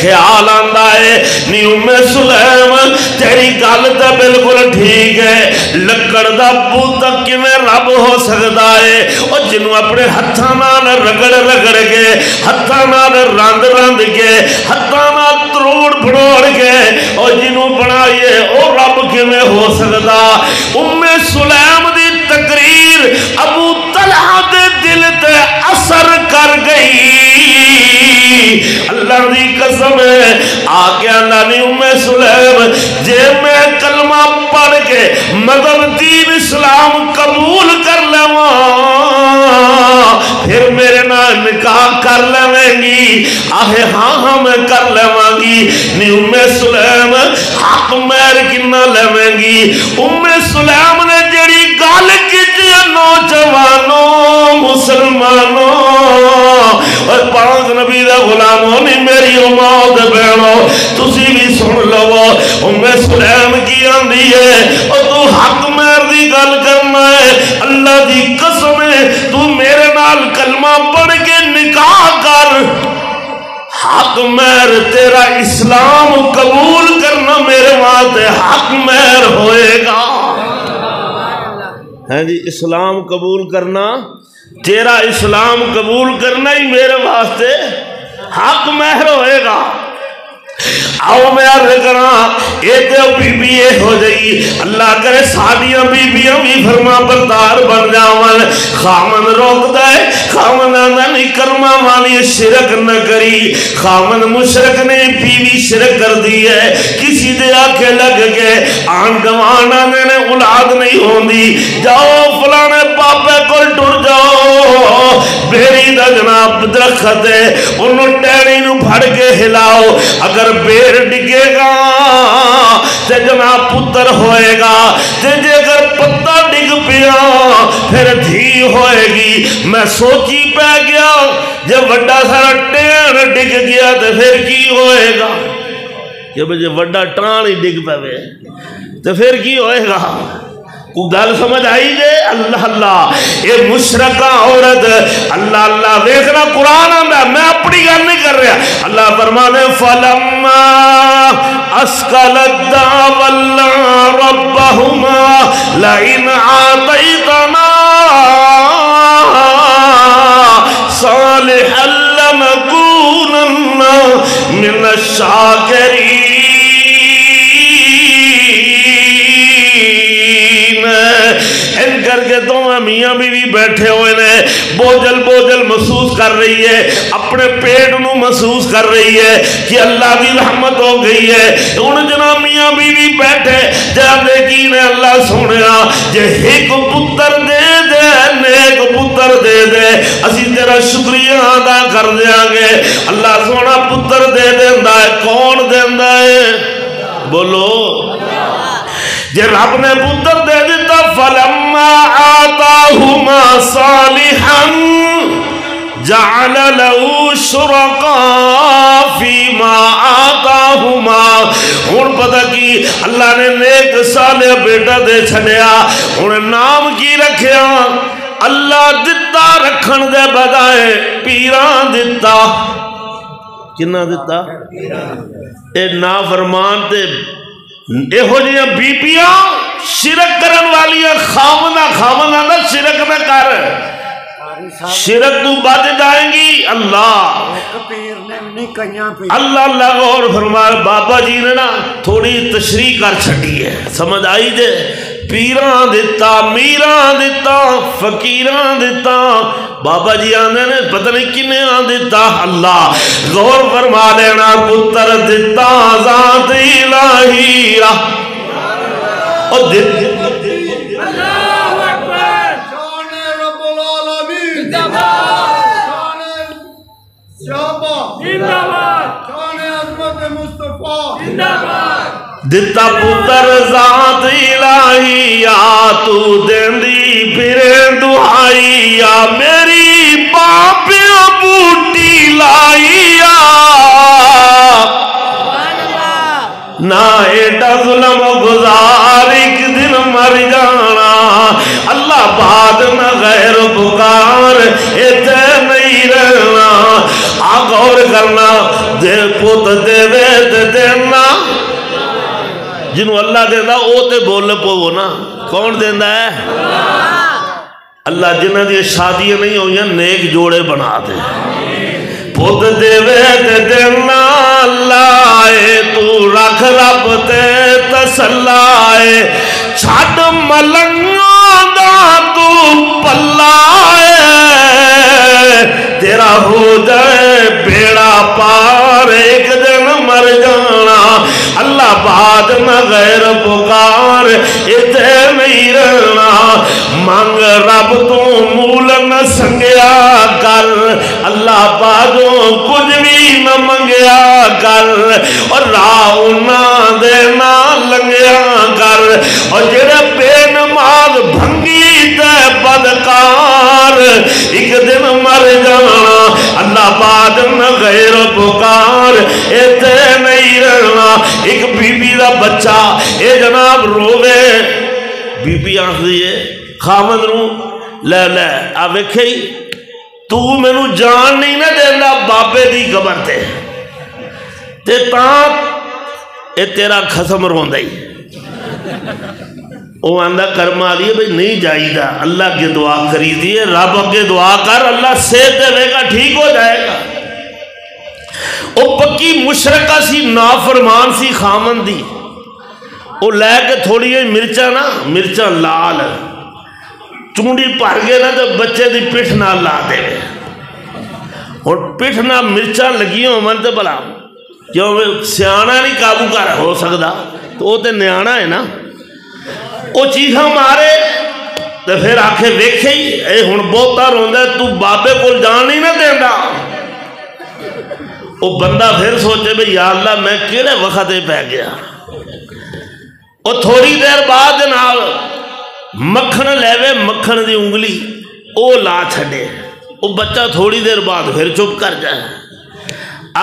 خیال آندہ ہے نی ام سلیم تیری گل تے بالکل ٹھیک ہے، لکڑ دا بت کیویں رب ہو سکدا ہے؟ او جنوں اپنے ہتھاں نال رگڑ کے، ہتھاں نال رند کے، ہتھاں نال تروڑ پھڑوڑ کے او جنوں بنائیے او رب کیویں ہو سکدا؟ ام سلیم دی تقریر ابو طلحہ دے دل تے اثر کر گئی۔ اللہ دی قسم ہے، آگے اللہ نے ام سلیم جے میں کلمہ پڑھ کے مگر دین اسلام قبول کر لواں پھر میرے نال نکاح کر لیں گی؟ آہے ہاں میں کر لواں گی۔ نی ام سلیم حق مہر کنا لیں گی؟ ام سلیم نے جڑی گل کیتی نوجوانوں مسلمانوں اور پاک نبی دا غلاموں نے میری اماد بہنوں تسی بھی سن لو، ام سلیم کی آندھی ہے اور تو حق مہر دی گل کرنا ہے، اللہ دی قسم ہے تو میرے نال کلمہ پڑھ کے نکاح کر، حق مہر تیرا اسلام قبول کرنا میرے واسطے حق مہر ہوئے گا۔ ہے جی، اسلام قبول کرنا، تیرا اسلام قبول کرنا ہی میرے واسطے حق مہر ہوئے گا۔ آؤ میں عرض کراں، یہ تو بی بی ہو جائی، اللہ کرے ساڑیاں بی بیاں بھی فرما بردار بن جاون۔ خامن روک دے، خامن آنا نہیں کرما والی شرک نہ کری، خامن مشرک نے بیوی شرک کر دی ہے، کسی دے آکے لگ گئے آن گوان آنے نے اولاد نہیں ہوندی، جاؤ فلانے پاپے کو ٹر جاؤ، بیری دا جناب درخت ہے انہوں ٹیڑی نو پھڑ کے ہلاؤ، اگر بیر ڈگے گا تے جناب پتر ہوئے گا، تے اگر پتہ ڈگ پیا پھر دھی ہوئے گی۔ میں سوچی پہ گیا جب وڈا سارا ٹیڑ ڈگ گیا تے پھر کی ہوئے گا؟ کہ بجے وڈا ٹان ہی ڈگ پہ تے پھر کی ہوئے گا؟ کو گل سمجھ آئی جے؟ اللہ اللہ، یہ مشرکہ عورت، اللہ اللہ دیکھنا قرآن آندہ، میں اپنی گل نہیں کر رہا، اللہ فرمانے فَلَمَّا أَسْكَلَتْ دَعْوَا رَبَّهُمَا لَئِنْ آتَيْتَنَا صَالِحًا لَنَكُونَنَّ مِنَ الشَّاكِرِينَ۔ ان کر کے دونوں میاں بیوی بیٹھے ہوئے نے، بوجھل بوجھل محسوس کر رہی ہے، اپنے پیٹ نو محسوس کر رہی ہے کہ اللہ کی رحمت ہو گئی ہے۔ ان جناب میاں بیوی بیٹھے جاندے کی نے اللہ سنیا جے ایک پتر دے دے نیک پتر دے دے اسی تیرا شکریہ ادا کر دیاں گے۔ اللہ سونا پتر دے دیندا ہے، کون دیندا ہے؟ بولو جے رب نے پتر دے دیتا فلما آتاہما صالحا جعل له شرکاء فیما آتاہما۔ ہن پتہ کی اللہ نے نیک صالح بیٹا دے چھڑیا، ہن نام کی رکھیا؟ اللہ دتا رکھن دے بجائے پیران دتا۔ کنا دتا؟ اے نافرمان تے ایہو جیاں بیبیاں شرک کرن والیاں خامنہ نہ شرک نہ کر، شرک تو بچ جائیں گی۔ اللہ اللہ غور فرمائے۔ بابا جی نے نا تھوڑی تشریح کر چھٹی ہے، سمجھ آئی جے؟ پیران دیتا، میران دیتا، فقیران دیتا، بابا جی آنے نے پتہ نہیں کنے آن دیتا۔ اللہ غور فرما لینا، پتر دیتا ذات الہی اور دتا پتر ذات الہی تو دیندی پھر دعائی میری باپ بوٹی لائی نہ ایڈا ظلم گزار ایک دن مر جانا۔ اللہ بعد نہ غیر پکار ایتے نہیں رہنا۔ غور کرنا دے پوت دے دے دینا جنہوں اللہ دینا او تے بول پو نا، کون دینا ہے؟ اللہ جنہ دی شادیاں نہیں ہوئیاں نیک جوڑے بنا دے۔ پوت دے تے دینا اللہ تو رکھ رب تے تسلائے چھڑ ملنگاں دا تو پلائے تیرا ہو جائے بیڑا پار ایک دن مر جانا۔ اللہ بعد نہ غیر پکار اتے نہیں رہنا۔ مانگ رب تو مول نہ سنگیا کر، اللہ بعدوں کچھ بھی نہ منگیا کر، اور راہ نہ دینا لنگیا کر، اور جڑے بے نماز بھنگی تے بدکار ایک دن مر جانا۔ اللہ بعد نہ غیر پکار ایتے نہیں رہنا۔ ایک بی بی دا بچہ اے جناب روے، بی بی آنکھ دیئے خامد نو لے لے آوے کھئی تو میں نو جان نہیں نہ دینا بابے دی قبر تے تاں اے تیرا خسم رون دائی۔ او آندہ کرما لیے بھئی نہیں جائی دا، اللہ کے دعا کری دیئے، رب کے دعا کر، اللہ صحت دے گا ٹھیک ہو جائے گا۔ او پکی مشرکہ سی، نافرمان سی خامن دی، او لے کے تھوڑی ہے مرچہ نا، مرچہ لال چونڈی پار گئے نا تو بچے دی پٹھ نہ لا دے اور پٹھ نہ مرچہ لگیوں من تے بلا کیوں سیانہ نہیں قابو کر ہو سکتا تو وہ تے نیانہ ہے نا۔ وہ چیخاں مارے تو پھر آکھے ویکھے ہی اے ہن بہتا روندہ ہے تو بابے کو جان نہیں نہ دیندہ۔ وہ بندہ پھر سوچے بھئی یا اللہ میں کیڑے وقت پہ گیا۔ وہ تھوڑی دیر بعد جناب مکھن لے مکھن دی انگلی او لا چھڑے، وہ بچہ تھوڑی دیر بعد پھر چپ کر جائے۔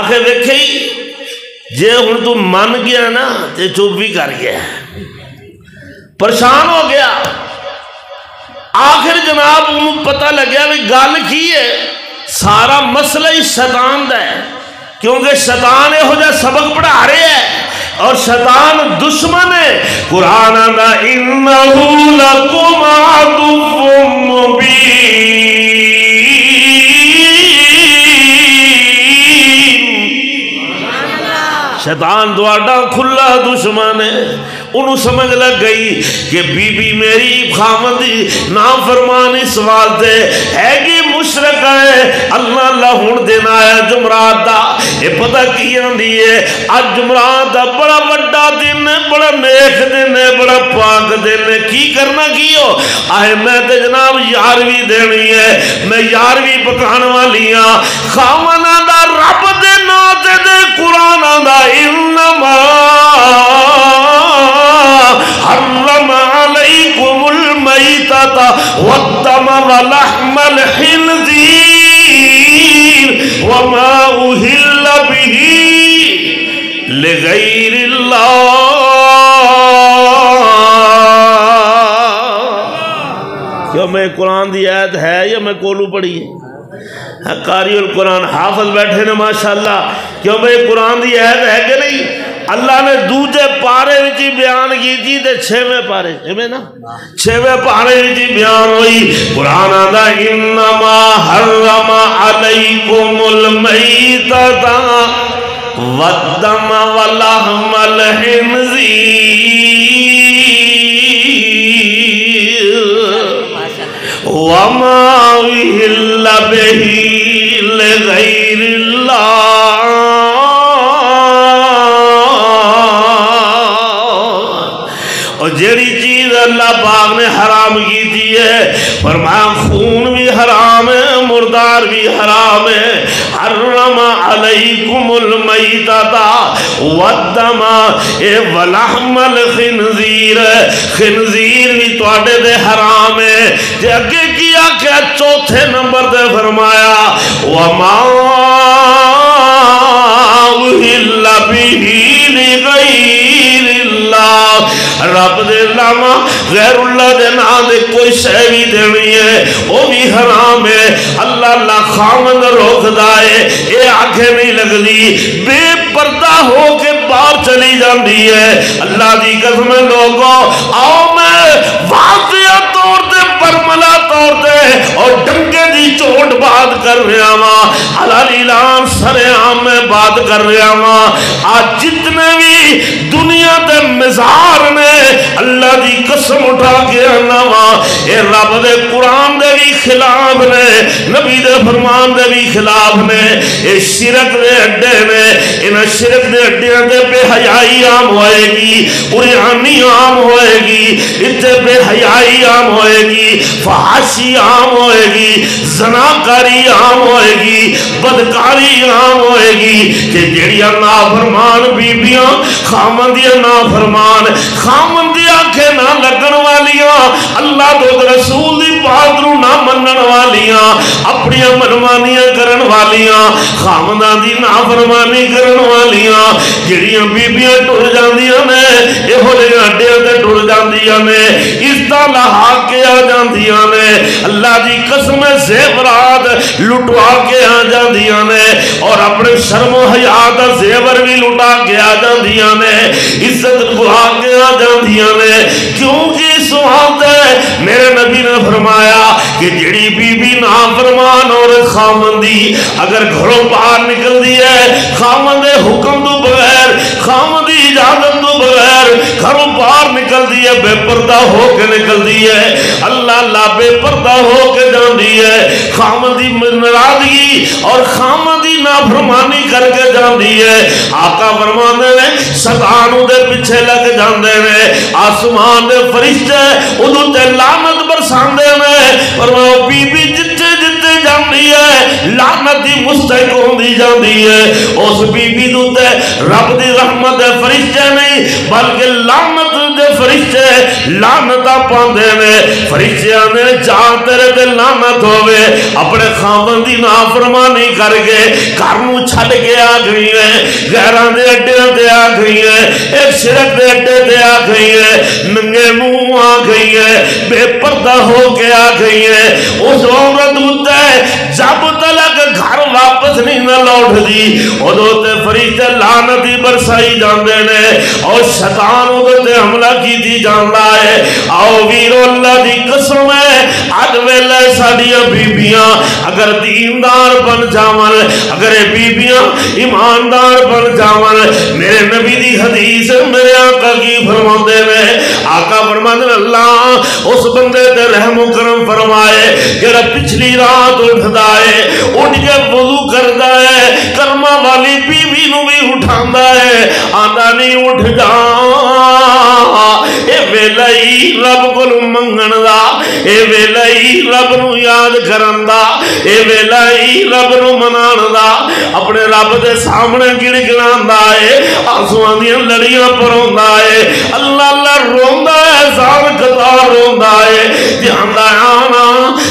آخر ویکھے ہی جے ہن تو من گیا نا تے چپ بھی کر گیا، پریشان ہو گیا۔ آخر جناب انہوں پتہ لگیا بھی گل کی ہے، سارا مسئلہ ہی شیطان دا ہے، کیونکہ شیطان ہو جا سبق پڑھا رہے ہیں اور شیطان دشمن ہے۔ قرآن دا انہو لکم عدو مبین، شیطان دواڈا کھلا دشمن ہے، انہوں سمجھ لگ گئی کہ بی بی میری خامدی نافرمان اس واسطے ہے کہ مشرک ہے۔ اللہ اللہ ہون دن آیا جمعرات دا، یہ پتہ کی آندی ہے آج جمعرات دا بڑا وڈا دن ہے، بڑا نیک دن ہے، بڑا پاک دن ہے۔ کی کرنا کیو آئے میں تے جناب یارویں دینی ہے، میں یارویں پکان والی ہاں۔ خامنہ دا رب دے ناتے دے قرآن دا انما حرم علیکم المیتۃ والدم ولحم الخنزیر وما اہل بہ لغیر اللہ۔ کیوں میں قرآن دی آیت ہے یا میں کولو پڑھی ہے؟ قاری القرآن حافظ بیٹھے نے ماشاءاللہ، کیوں بھئی قرآن دی آیت ہے کہ نہیں؟ اللہ نے دوجے پارے وچی بیان کی تھی تے چھویں پارے میں نا چھویں پارے وچی بیان ہوئی۔ قرآن آدھا انما حرم علیکم المیتۃ والدم ولحم الخنزیر وما اہل بہ لغیر اللہ۔ اور جیڑی چیز اللہ پاک نے حرام کی دی ہے، فرمایا خون بھی حرام ہے، مردار بھی حرام ہے۔ حرم علیکم المیتۃ والدم ولحم الخنزیر، خنزیر بھی تواڈے دے حرام ہے۔ تے اگے کیا کہ چوتھے نمبر دے فرمایا وما اہل بہ لغیر اللہ، رب دے علاوہ غیر اللہ دے نام دے کوئی شے بھی دینی ہے وہ بھی حرام ہے۔ اللہ اللہ خامن روک دائے، اے آنکھیں نہیں لگدی، بے پردہ ہو کے باہر چلی جاندی ہے۔ اللہ دی قسم لوگوں آؤ میں واضح طور تے برملا طور تے اور ڈنگے دی چوٹ بات کر رہا ہاں، حلال اعلان سر عام میں بات کر رہا ہاں۔ آج جتنے بھی دنیا تے مزار نے اللہ دی قسم اٹھا کے آنا وا، اے رب دے قرآن دے بھی خلاف نے، نبی دے فرمان دے بھی خلاف نے، اے شرک دے اڈے نے۔ ان شرک دے اڈیاں دے بے حیائی عام ہوئے گی، قرآنی عام ہوئے گی، اتنے بے حیائی عام ہوئے گی، فحاشی عام ہوئے گی، زناکاری عام ہوئے گی، بدکاری عام ہوئے گی کہ جڑیاں نافرمان بیبیاں خامندیاں نافرمان خامندیاں کے نہ لگن والیاں اللہ تو رسول دی بات نو نہ منن والیاں اپنی منمانیاں کرن والیاں خامنداں دی نافرمانی کرن والیاں جڑیاں بیبیاں ٹر جاندیاں نے ایہو جہے اڈیاں تے ٹر جاندیاں نے عزتاں لہا کے آ جاندیاں نے اللہ دی قسم زیورات لٹوا کے آ جاندیاں نے اور اپنے شرم و حیا دا زیور بھی لٹا کے آ جاندیاں نے عزت گوا کے آ جاندیاں نے کیونکہ سوال ہے میرے نبی نے فرمایا کہ جڑی بی بی نافرمان اور خامندی اگر گھروں باہر نکل دی ہے خامند حکم تو بغیر خامندی اجازت تو بغیر گھروں باہر نکل دی ہے بے پردہ ہو کے نکل دی ہے اللہ اللہ بے پردہ ہو کے جان دی ہے خامندی ناراضگی اور خامندی نافرمانی کر کے جان دی ہے آقا فرماندے نے شیطانوں دے پیچھے لگ جاندے نے آسمان دے فرشتے انہوں تے لعنت برساندے نے فرماؤ بی بی جتے جتے جاندی ہے لعنت دی مستحق ہوندی جاندی ہے اس بی بی دو تے رب دی رحمت دے فرشتے نہیں بلکہ لعنت دے فرشتے لعنتاں پاندے نے فرشتیاں نے جان تیرے تے لعنت ہوئے اپنے خاوند دی نافرمانی کر کے گھر نو چھڈ کے آ گئی ہے غیراں دے اڈے تے آ گئی ہے ایک شرک دے اڈے تے آ گئی ہے ننگے منہ آ گئی ہے بے پردہ ہو کے آ گئی ہے اس عورت ہوتے جب تلک گھر واپس نہیں نہ لوٹ دی ادھو تے فرشتے لعنت ہی برسائی جاندے نے اور شیطان ادھر حملہ کی دی جاندا ہے آؤ ویرو اللہ دی قسم ہے اج ویلے ساڈیاں بیبیاں اگر دیندار بن جاون اگر بیبیاں ایماندار بن جاون میرے نبی دی حدیث میرے آقا کی فرماندے نے آقا فرماندے اللہ اس بندے تے رحم و کرم فرمائے جڑا پچھلی رات اٹھدا ہے اٹھ کے وضو کردا ہے کرما والی بیوی نو بھی اٹھاندا ہے آندا نہیں اٹھ جا اے ویلا ہی رب کول منگن دا اے ویلا ہی رب نو یاد کرن دا اے ویلا ہی رب نو منان دا اپنے رب دے سامنے گڑگڑاندا ہے آنسواں دیاں لڑیاں پروندا ہے اللہ اللہ روندا ہے زار قطار روندا ہے جاندا آنا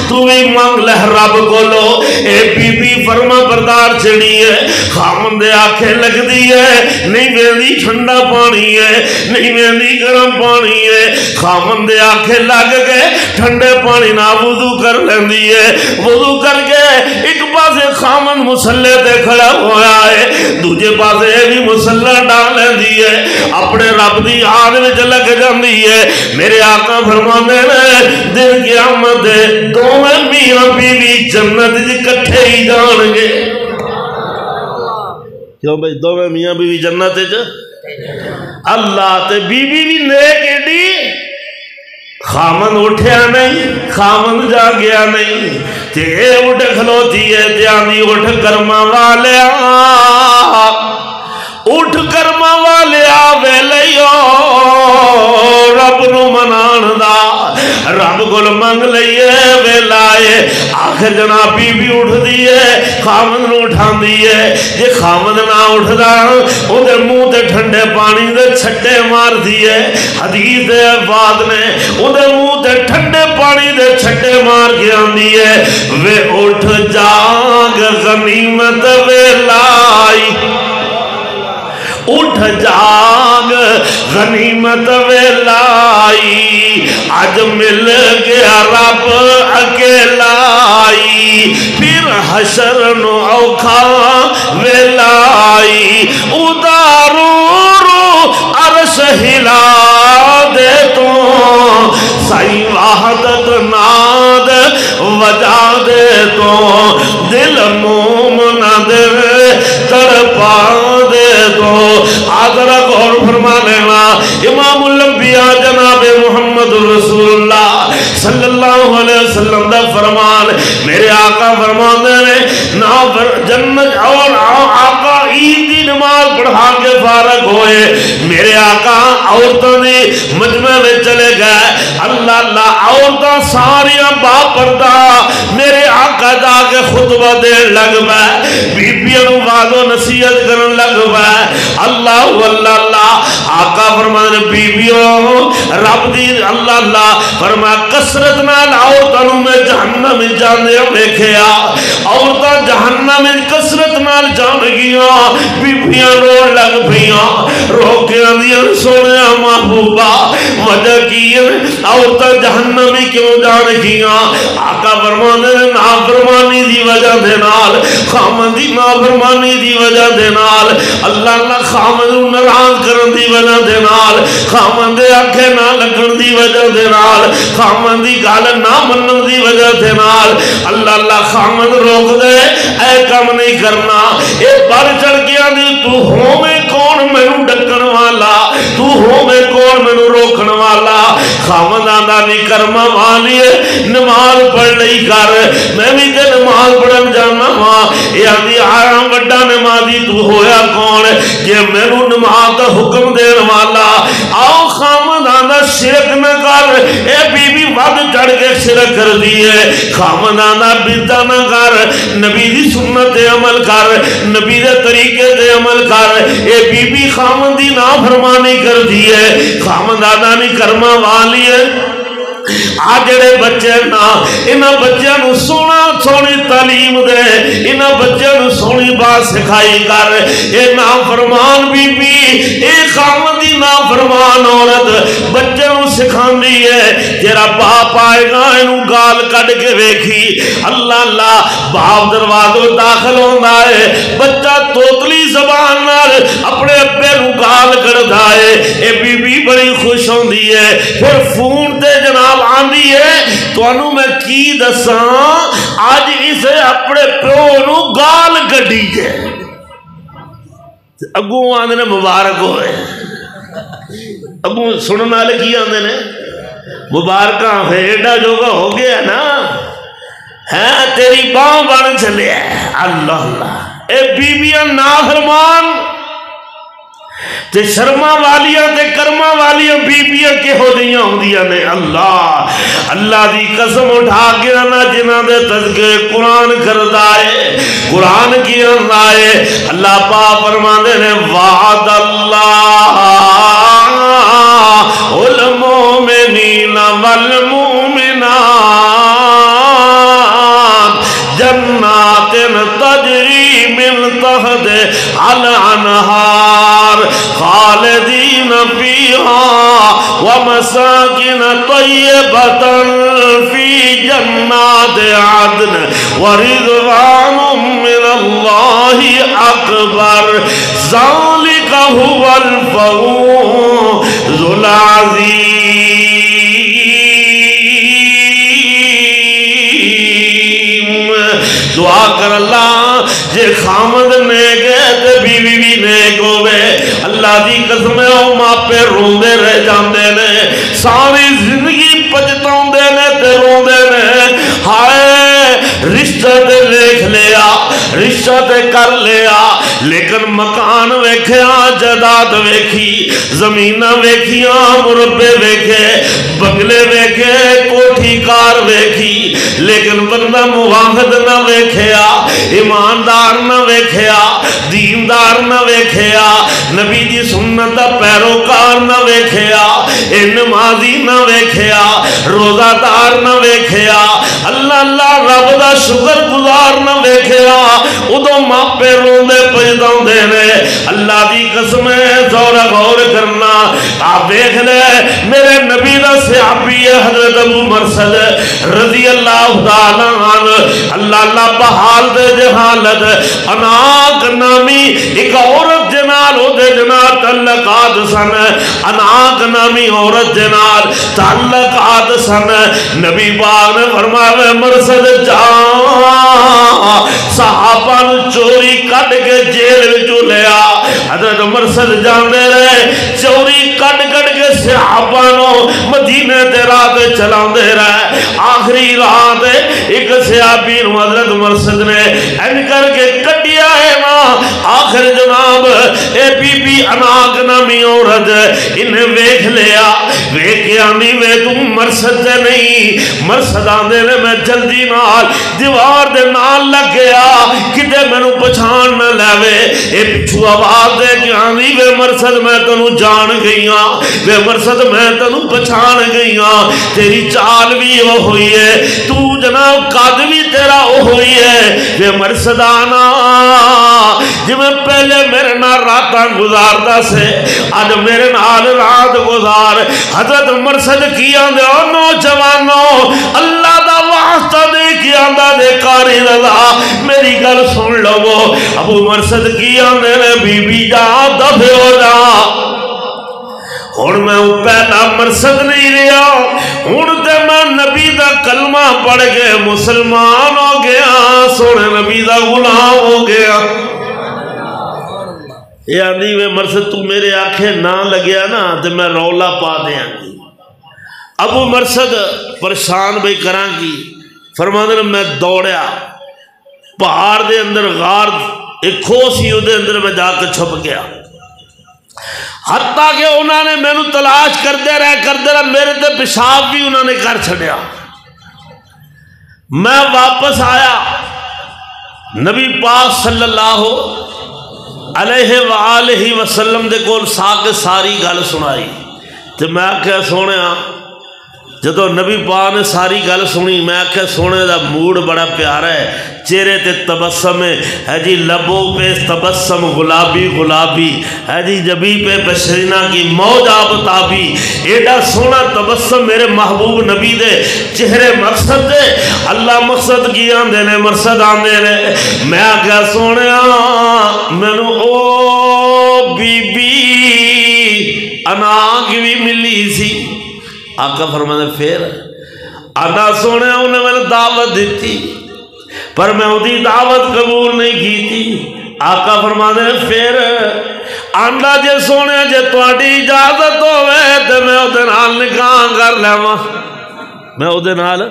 تو بھی منگ لے رب کولو اے بی بی فرما بردار چڑی ہے خامن دے آنکھیں لگ دی ہے نہیں ویندی ٹھنڈا پانی ہے نہیں ویندی گرم پانی ہے خامن دے آنکھیں لگ گئے ٹھنڈے پانی نہ وضو کر لیندی ہے وضو کر کے ایک پاسے خامن مسلح تے کھڑا ہویا ہے دوجے پاسے بھی مسلح ڈال لیندی ہے اپنے رب دی یاد وچ لگ جاندی ہے میرے آقا فرماندے نے دن قیامت دے دوویں میاں بیوی جنت وچ کٹھے ہی جان گے کیوں بھائی دوویں میاں بیوی جنت وچ اللہ تے بیوی بھی نیک ایڈی خامن اٹھیا نہیں خامن جا گیا نہیں تے اٹھ کھلوتی ہے جانی اٹھ کرما والیا اٹھ کرما والیا ویلیو رب نو منان دا رب کول منگ لئیے ویلائے آخر جناب بی بی اٹھ دیئے خامن نو اٹھان دیئے یہ خامن نہ اٹھ دا ادھر منہ تے ٹھنڈے پانی دے چھٹے مار دیئے حدیث دے بعد نے ادھر منہ تے ٹھنڈے پانی دے چھٹے مار کے آن دیئے وے اٹھ جاگ غنیمت ویلائی اٹھ جاگ غنیمت ویلائی آج مل گیا رب اکیلائی پھر حشر نو اوکھا ویلائی ادارو عرش ہلا دے تو سائی وحدت ناد وجا دے تو دل مومنہ دل تڑپا دے تو آدھرہ غور فرما لینا امام الانبیاء جناب محمد رسول اللہ صلی اللہ علیہ وسلم دا فرمان میرے آقا فرمان دے جنت اور آقا عید دی نماز پڑھا کے فارغ ہوئے میرے آقا عورتوں نے مجمع میں چلے گئے اللہ اللہ عورتوں ساریاں باپردہ میرے آقا جا کے خطبہ دین لگ بائے بیبیاں وعد و نصیحت کرن لگ بائے اللہ اللہ آقا فرمانے بیبیوں رب دی اللہ اللہ فرما کسرت نال عورتوں میں جہنم جانے ویکھیا عورتاں جہنم میں کسرت نال جان گیا بیبیاں رو لگ پیاں رو کے اندیاں سونے محبوبہ وجہ کی عورتاں جہنم میں کیوں جان گیا آقا فرمانے نافرمانی دی وجہ دے نال خامن دی نافرمانی دی وجہ دے نال اللہ اللہ خامن ناراض کرن دی وجہ دے نال خامن دے آنکھیں نہ لگن دی وجہ دے نال خامن دی گال نہ منن دی وجہ دے نال اللہ اللہ خامن روک دے اے کم نہیں کرنا اے بڑھ چڑھ گیا دی تو ہو میں کون میں ڈکن والا تو ہو میں کون میں روکن والا خامن آندہ نہیں کرما والی نماز پڑھ نہیں کر میں بھی تے نماز پڑھن جانا ماں اے آندھی آرام وڈا نمازی تو ہویا کون کہ میں نماز دا حکم دین والا آؤ خامن آندہ شرک نہ کر اے بی بی ود چڑھ کے شرک کر دیئے خامن آندہ بیدہ نہ کر نبی دی سنت عمل کر نبی دے طریقے دے عمل کر اے بی بی خامن دی نافرمانی کر دیئے خامن آندہ نہیں کرما والی ہے آجڑے بچے نا انہاں بچیاں نو سونی تعلیم دے انہاں بچیاں نو سونی بات سکھائی کر اے نافرمان بی بی اے خامن دی نافرمان عورت بچے نو سکھان دی ہے تیرا باپ آئے گا انہوں گال کٹ کے ویکھی اللہ اللہ باپ دروازوں داخل ہونا ہے بچہ توتلی زبان نال اپنے اپنے نو گال کر دائے ہے، پھر فون تے جناب آندی ہے تو انہوں میں کی دساں آج اسے اپنے پیو نو گال گڈی ہے، اگوں آندے نے مبارک ہوئے، اگوں سننے والے کی آندے نے مبارکاں ایڈا جوگا ہو گیا نا ہے تیری باں بن چلے اللہ اللہ۔ اے بیبیاں نافرمان تے شرما والیاں تے کرما والیاں بیبیاں کے ہو دیاں ہوں دیاں نے اللہ اللہ دی قسم اٹھا کے نہ جنہ دے تذکرے قرآن کردائے قرآن کی اندائے اللہ پاک فرماندے نے وعد اللہ المومنین والمومنات جنات تجری من تحت الانہار خالدین فیہا ومساکن طیبتا فی جنات عدن ورضوان من اللہ اکبر ذالک هو الفوز العظیم۔ دعا کر اللہ جے خامد نیک ہے تے بیوی بھی نیک ہوئے اللہ دی قسم ہے او ماپے روندے رہ جاندے نے ساری زندگی پجتاندے نے تے روندے نے ہائے رشتہ تے لکھ لیا رشتہ تے کر لیا لیکن مکان ویکھیا جائیداد ویکھی زمینہ ویکھیاں مربے ویکھے بنگلے ویکھے کوٹھی کار ویکھی لیکن بندہ مواحد نہ ویکھیا ایماندار نہ ویکھیا دیندار نہ ویکھیا نبی دی سنت دا پیروکار نہ ویکھیا نمازی نہ ویکھیا روزہ دار نہ ویکھیا اللہ اللہ رب دا شکر گزار نہ ویکھیا ادو ماپے روندے پجداندے نے اللہ دی قسم ہے زورا غور کرنا آپ دیکھ لے میرے نبی دا صحابی ہے حضرت ابو مرسد رضی اللہ تعالیٰ عنہ اللہ اللہ بحال دے جہالت اناق نامی ایک عورت جنال ہو دے جنال تعلقات سن اناق نامی عورت جنال تعلقات سن نبی پاک نے فرمایا مرسد جا صحابہ نو چوری کٹ کے جیل وچوں لیا حضرت مرسد جاندے رہے چوری کٹ کے صحابہ نو مدینے تے راہ تے چلاندے رہے آخری راہ تے ایک صحابی نو حضرت مرسد نے ان کر کے کٹیا ہے نا آخر جناب اے بی بی اناق نامی عورت انہیں ویکھ لیا ویکھ آنی میں تم مرسد تے نہیں مرسد آندے نے میں جلدی نال دیوار دے نال لگ گیا کدے میں نو پچھان نہ لے اے پچھو آواز دے کہ آنی وے مرسد میں تنو جان گئیاں وے مرسد میں تنو پچھان گئیاں تیری چال بھی وہ ہوئی ہے تو جناب قد بھی تیرا وہ ہوئی ہے وے مرسد آنا جی میں پہلے میرے نال راتاں گزاردہ سے آج میرے نال رات گزار حضرت مرسد کیا دے اور نوجوانوں اللہ دا واسطہ دے کیا دے قاری رضا میری گل سن لو ابو مرسد کیا دے بی بی جا دفع ہو جا ہون میں پہلا مرسد نہیں رہا ہون تے میں نبی دا کلمہ پڑھ کے مسلمان ہو گیا سونے نبی دا غلام ہو گیا یہ آدھی میں مرسد تو میرے آنکھیں نہ لگیا نا تے میں رولا پا دیا ابو مرسد پریشان بھئی کران کی فرماندے میں دوڑیا پہاڑ دے اندر غار ایک کھوسی ہو دے اندر میں جا کے چھپ گیا حتیٰ کہ انہوں نے میں نو تلاش کردے رہے میرے تے پیشاب بھی انہوں نے کر چھڑیا میں واپس آیا نبی پاک صلی اللہ علیہ وآلہ وسلم دے کول ساری گل سنائی تے میں کہا سونے جدو نبی پاک نے ساری گل سنی میں کہا سونے دا موڈ بڑا پیارا ہے چہرے تے تبسم ہے جی لبوں پہ تبسم گلابی گلابی ہے جی جبی پہ بشرینہ کی موج آبتابی ایڈا سونا تبسم میرے محبوب نبی دے چہرے مقصد دے اللہ مقصد کی آندے نے مرصد آندے نے میں کیا سونے میں نو او بی بی اناگ بھی ملی سی آقا فرماتے پھر آنا سونے انہیں میں نے دعوت دیتی پر میں اُدھی دعوت قبول نہیں کی تھی۔ آقا فرماتے ہیں پھر آندا جے سونے جے تواڈی اجازت ہوئے تے میں اودے نال نکاح کر لواں، میں اودے نال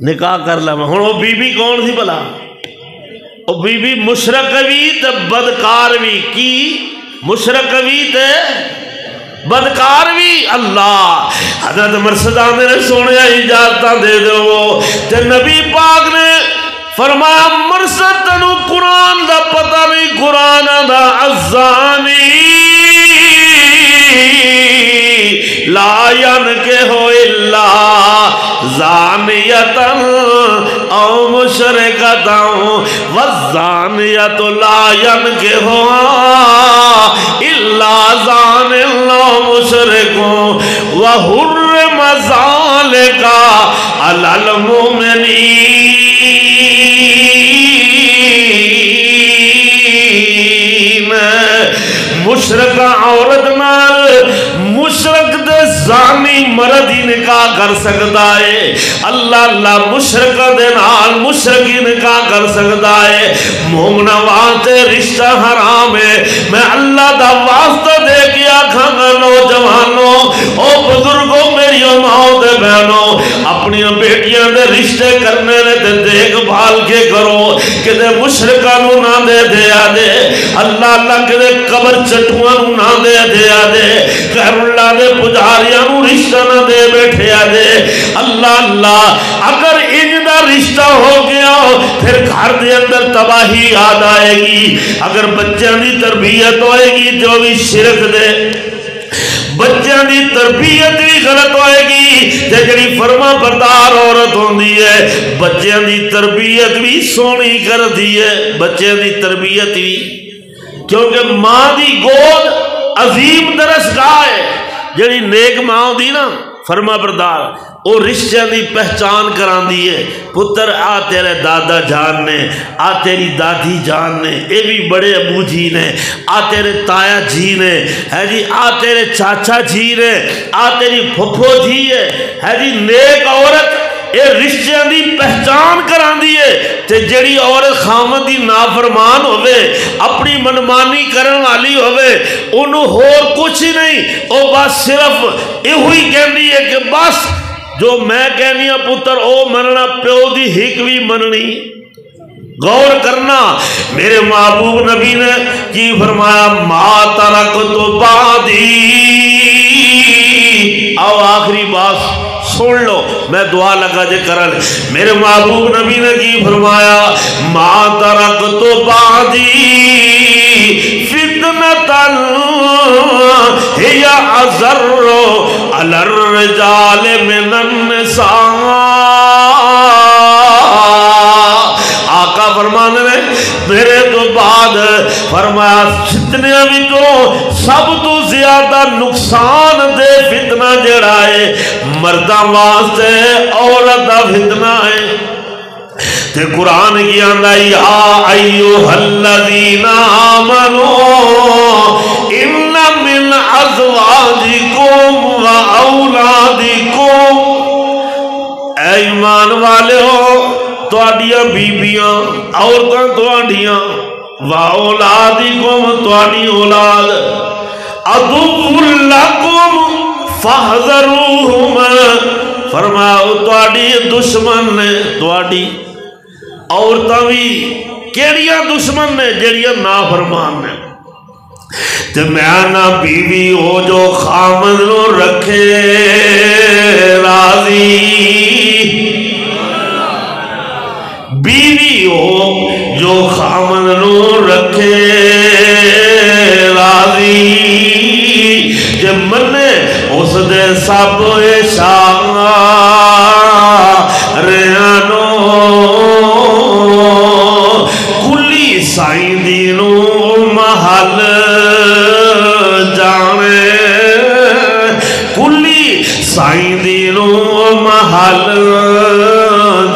نکاح کر لواں۔ ہن او بی بی کون سی بھلا؟ او بی بی مشرک وی تے بدکار وی، کی مشرک وی تے بدکار بھی۔ اللہ حضرت مرشد آندے نے سونے اجازتاں دے دو تے نبی پاک نے فرمایا مرشد تنو قرآن دا پتہ نہیں، قرآن دا الزانی لا ينکح الا زانیتا او مشرکتا والزانیت لا ينکحها الا زان او مشرک وحرم ذالک علی المؤمنین۔ مشرک عورت نال مشرک دے زانی مرد ہی نکاح کر سکتا ہے، اللہ اللہ مشرک دے نال مشرک ہی نکاح کر سکتا ہے۔ مومنہ واسطے رشتہ حرام ہے۔ میں اللہ دا واسطہ دے کے آکھاں گا نوجوانوں او بزرگوں میری ماں دے بہنوں اپنی بیٹیاں دے رشتے کرنے نے تے دیکھ بھال کے کرو کہ دے مشرکاں نو نہ دے دیا دے، اللہ اللہ کہ دے قبر چٹواں نو نہ دے دیا دے، غیر اللہ دے پجاریاں نو رشتہ نہ دے بیٹھے دے۔ اللہ اللہ اگر ان دا رشتہ ہو گیا پھر گھر دے اندر تباہی آد آئے گی۔ اگر بچیاں دی تربیت ہوئے گی جو بھی شرک دے، بچیاں دی تربیت بھی غلط ہوئے گی، جڑی فرما بردار عورت ہوندی ہے بچیاں دی تربیت بھی سونی کر دی ہے، بچیاں دی تربیت بھی، کیونکہ ماں دی گود عظیم درسگاہ ہے۔ جڑی نیک ماں ہوندی نا فرما بردار او رشتیاں دی پہچان کران دی ہے، پتر آ تیرے دادا جان نے، آ تیری دادی جان نے، اے بھی بڑے ابو جی نے، آ تیرے تایا جی نے، ہے جی آ تیرے چاچا جی نے، آ تیری پھپھو جی ہے جی۔ نیک عورت اے رشتیاں دی پہچان کران دی ہے تے جڑی عورت خامد دی نافرمان ہوئے اپنی منمانی کرن والی ہوئے انہوں ہور کچھ ہی نہیں، او بس صرف ایہی کہندی ہے کہ بس جو میں کہنی ہاں پتر او مننا، پیو دی ہک بھی مننی۔ غور کرنا میرے محبوب نبی نے کی فرمایا ما ترکت بعدی، آؤ آخری بات سن لو میں دعا لگا جے کرن۔ میرے محبوب نبی نے کی فرمایا ما ترکت بعدی فتنة هي أضر على الرجال من النساء۔ آقا فرمانے نے میرے تو بعد فرمایا فتنے بھی تو سب تو زیادہ نقصان دے فتنہ جڑا ہے مردہ واسطے عورت دا فتنہ ہے۔ تے قرآن کی آندہ یا ایوہ الذین آمنوا ان من ازواجکم و اولادکم، اے ایمان والے ہو تواڈیاں بیبیاں عورتاں تواڈیاں و اولادکم تواڈی اولاد عدو لکم فاحذروہم، فرمایا تواڈی دشمن نے، تواڈی عورتاں بھی کیڑیاں دشمن نے جڑیاں نافرمان نے۔ تے میں نہ بیوی ہو جو خامد نو رکھے راضی، بیوی ہو جو خامد نو رکھے راضی، جے منے اس دے سب اشارہ ریانو کلی سائیں دینو محل جانے، کلی سائیں دینو محل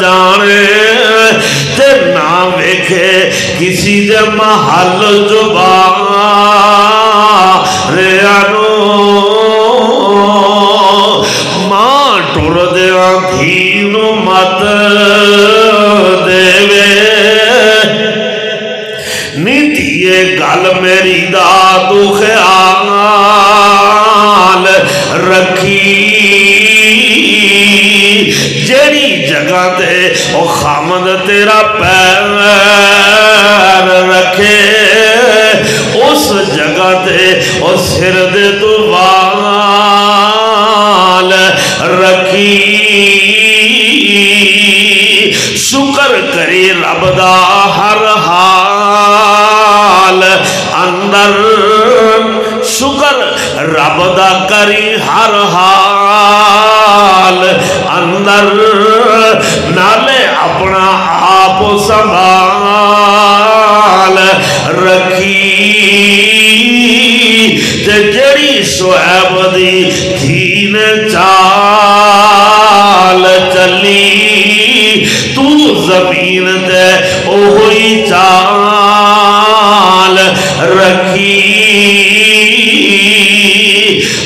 جانے تے نہ ویکھے کسی دے محل زبان ریانو تیرا پیر رکھے اس جگہ تے اور سر دے تو وال رکھی شکر کری رب دا ہر حال اندر شکر رب دا کری ہر حال اندر نالے اپنا آپ سنبھال رکھی تے جڑی شعیب دی دین چال چلی تو زمین تے اوہی چال رکھی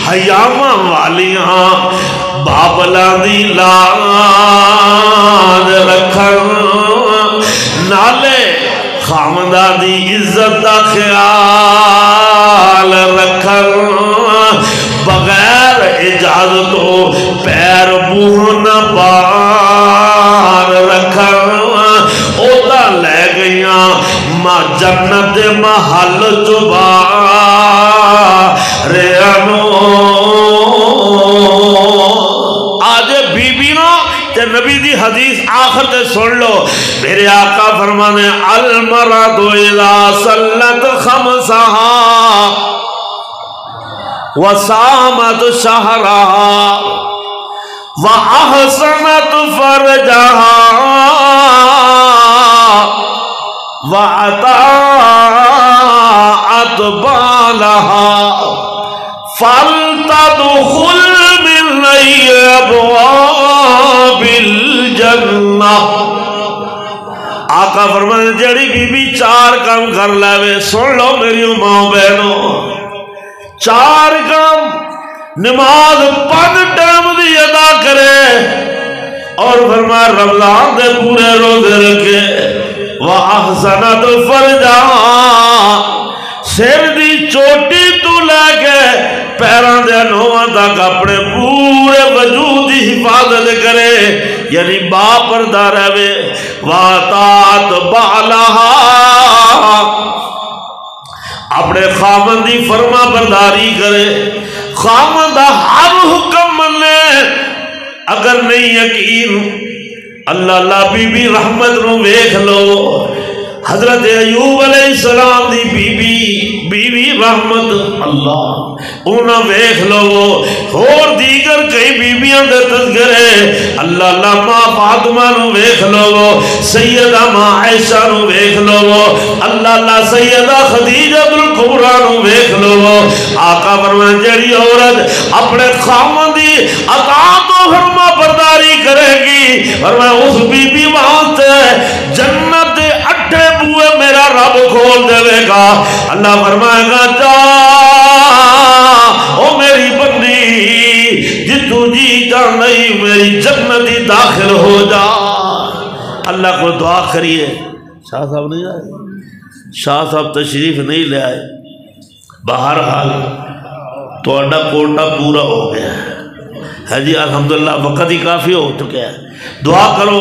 حیامہ والیاں بابلاں دی لاد رکھن نالے خامدہ دی عزت دا خیال رکھن بغیر اجازتوں پیر بوہن بار رکھن اودا لے گئیاں ماں جنت محل چبا ریانو آج بی بی نو تے نبی دی حدیث آخر تے سن لو میرے آقا فرمانے المرد اذا صلت خمسہا وصامت شہرہا وَأَحْسَنَتْ فَرْجَهَا وَأَطَاعَتْ بَالَهَا فَلْتَدْخُلْ مِنْ أَبْوَابِ الْجَنَّةِ آقا فرمانے جڑی بی بی چار کام کر لے سن لو میری ماں بہنوں چار کام نماز 5 ٹائم دی ادا کرے اور فرمایا رمضان دے پورے روزے رکھے وَأَحْسَنَتْ فَرْجَهَا سر دی چوٹی تو لے کے پیران دے نوہاں تک اپنے پورے وجود دی حفاظت کرے یعنی با پردہ رہے وَأَطَاعَتْ بَالَهَا اپنے خامن دی فرما برداری کرے خامن دا ہر حکم منے اگر نہیں یقین اللہ بی بی رحمت نو ویکھ لو حضرت ایوب علیہ السلام دی بی بی رحمت اللہ انہاں ویکھ لو اور دیگر کئی بیبیاں دے تذکرے اللہ ماں فاطمہ نو ویکھ لو سیدہ ماں عائشہ نو ویکھ لو اللہ سیدہ خدیجہ الکبریٰ نو ویکھ لو آقا فرمائے جڑی عورت اپنے خامن دی اطاعت و فرما برداری کرے گی فرمائے اس بی بی واسطے جنت اٹھے بوئے میرا رب کھول دے گا اللہ فرمائے گا جا او میری بندی جتو جی جان نہیں میری جنتی داخل ہو جا اللہ کو دعا کریے شاہ صاحب نہیں آئے شاہ صاحب تشریف نہیں لے آئے بہرحال تو اڈا کوٹا پورا ہو گیا ہے جی الحمدللہ وقت ہی کافی ہو چکا ہے دعا کرو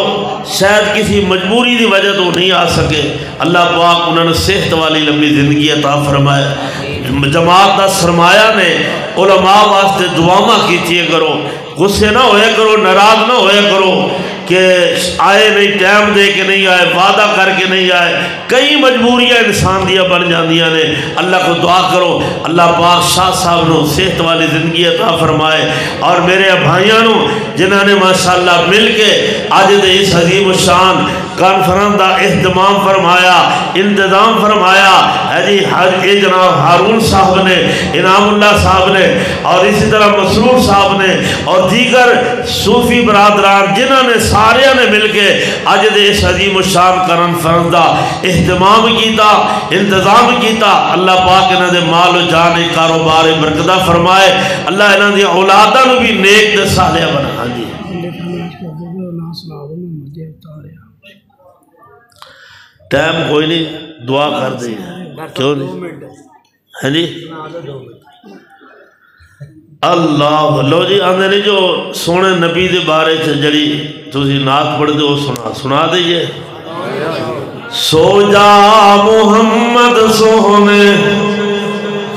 شاید کسی مجبوری دی وجہ تو نہیں آ سکے اللہ پاک انہوں نے صحت والی لمبی زندگی عطا فرمائے جماعت دا سرمایہ نے علماء واسطے دعاواں کیجئے کرو غصے نہ ہوئے کرو ناراض نہ ہوئے کرو کہ آئے نہیں ٹائم دے کے نہیں آئے وعدہ کر کے نہیں آئے کئی مجبوریاں انسان دیا بن جاندیاں نے اللہ کو دعا کرو اللہ پاک شاہ صاحب نو صحت والی زندگی عطا فرمائے اور میرے بھائیاں نو جنہوں نے ماشاءاللہ مل کے آج دے اس عظیم الشان کانفرنس دا اہتمام فرمایا انتظام فرمایا ہے جی جناب ہارون صاحب نے انعام اللہ صاحب نے اور اسی طرح مسرور صاحب نے اور دیگر صوفی برادران جنہوں نے سارے نے مل کے آج دے اس عظیم الشان کانفرنس دا اہتمام کیتا انتظام کیتا اللہ پاک انہوں نے مال و جان کاروبار برکتہ فرمائے اللہ انہوں نے اولادہ نو بھی نیک دے صالح بنا ہاں جی ٹائم کوئی نہیں دعا کر دی کیوں نہیں ہے جی اللہ لو جی آندھے نہیں جو سونے نبی دے بارے جڑی تسی نعت پڑھ دے وہ سنا دئیے سو جا محمد سونے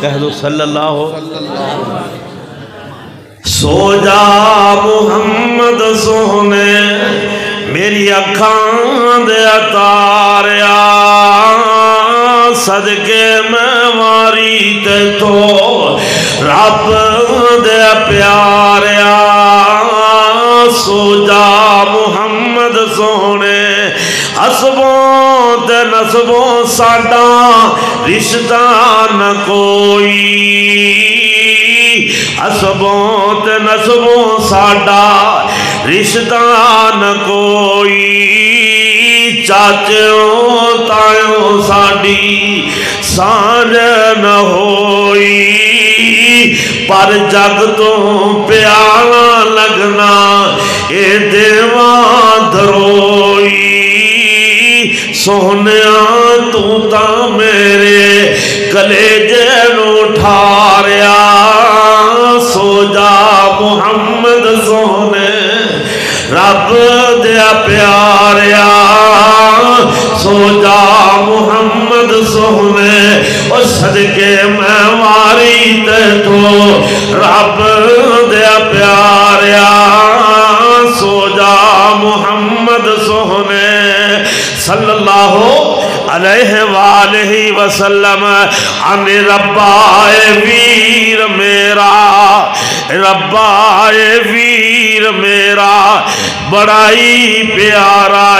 کہہ دو صلی اللہ سو جا محمد سونے میری اکھاں دے اتاریا صدقے میں ماری تے تو رب دے پیاریا سو جا محمد سونے حسبوں تے نسبوں ساڈا رشتہ نہ کوئی حسبوں تے نسبوں ساڈا رشتہ نہ کوئی چاچوں تایوں ساڈی سانجھ نہ ہوئی پر جگ تو پیارا لگنا اے دیواں دروئی سونیاں تو تا میرے کلیجے نو ٹھاریا سو جا محمد سونے رب دیا پیاریا سو جا محمد سونے اور صدقے میں واری تے تو رب دیا پیاریا سو جا محمد سونے صلی اللہ علیہ وآلہ وسلم ان ربائے ویر میرا ربائے ویر میرا بڑائی پیارا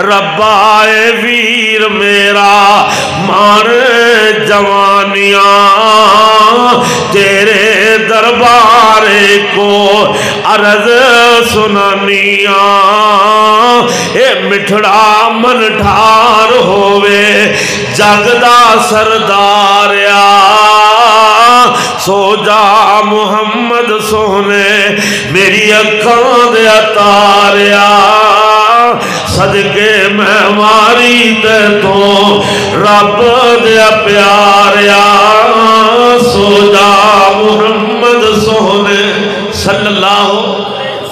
ربائے ویر میرا مان جوانیاں تیرے دربار کو عرض سنانیاں اے مٹھڑا من ٹھار ہووے جگدا سرداریا سو جا محمد سونے میری اکھاں دے اتاریا صدقے میں ماری تے تو رب دے پیاریا سو جا محمد سونے صلی اللہ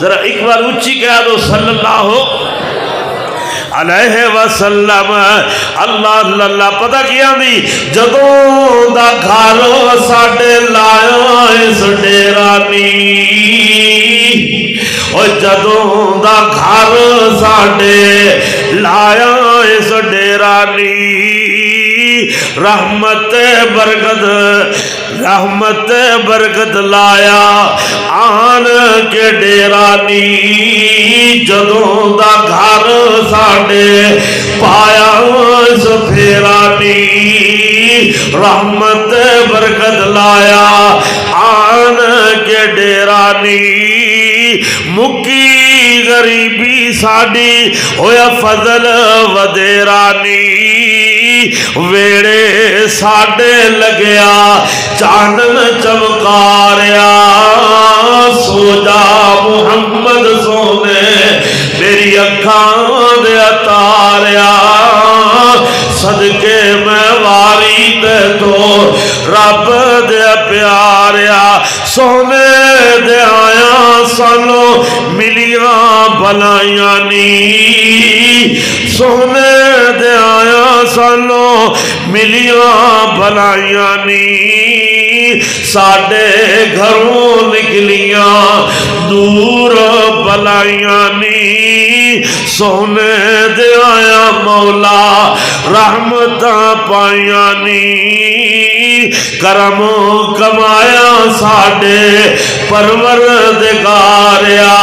ذرا ایک بار اونچی کہہ دو صلی اللہ علیہ وسلم اللہ اللہ پتہ کیا دی جدوں دا گھر ساڈے لایا اس ڈیرانی اور جدوں دا گھر ساڈے لایا اس ڈیرانی رحمت برکت لایا آن کے ڈیرانی جدوں دا گھر ساڈے پایا اس پھیرانی رحمت برکت لایا آن کے ڈیرانی مکی غریبی ساڈی ہویا فضل ودیرانی ویڑے ساڈے لگیا چانن چمکاریا سو جا محمد سونے میری اکھاں دے اتاریا صدقے میں واری تے تو رب دے پیاریا سونے دے آیا سانو ملیاں بلائیاں نی سونے دے آیا سانو ملیاں بلائیاں نی ساڈے گھروں نکلیاں دور بلائیاں نی سونے دے آیا مولا رحمتاں پائیاں نی کرم کمایا ساڈے پروردگاریا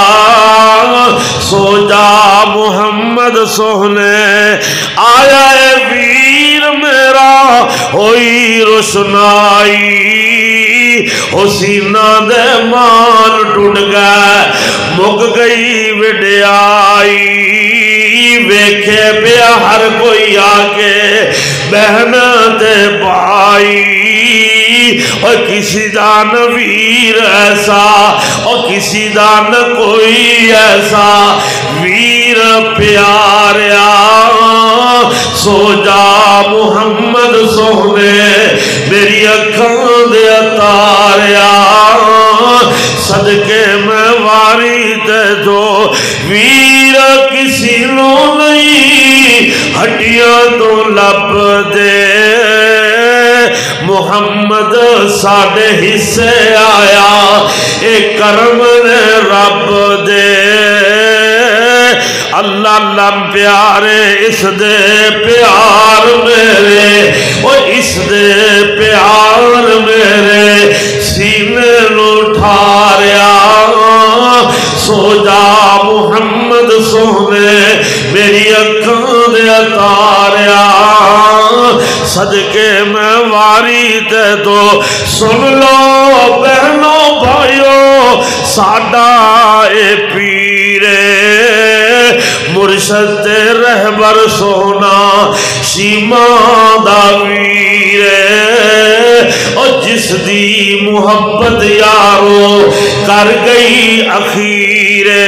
سو جا محمد سونے آیا اے ویر میرا ہوئی روشنائی حسینہ دے مان ٹوٹ گئے مک گئی وڈیائی ویکھے پیا ہر کوئی آگے بہن دے بھائی اور کسی دان ویر ایسا اور کسی دان کوئی ایسا ویر پیاریا سو جا محمد سونے میری اکھاں دے اتاریا صدقے میں واری تے جو ویر کسی نو نہیں ہڈیاں تو لب دے محمد ساڈے حصے آیا اے کرم نے رب دے اللہ لم پیارے اس دے پیار میرے او اس دے پیار میرے سینے نو ٹھاریا سو جا محمد سونے میری اکھاں دے اتاریا صدقے میں واری تے تو سن لو بہنوں بھائیو ساڈا اے پیرے مرشد تے رہبر سونا شیما دا ویرے اور جس دی محبت یارو کر گئی اخیرے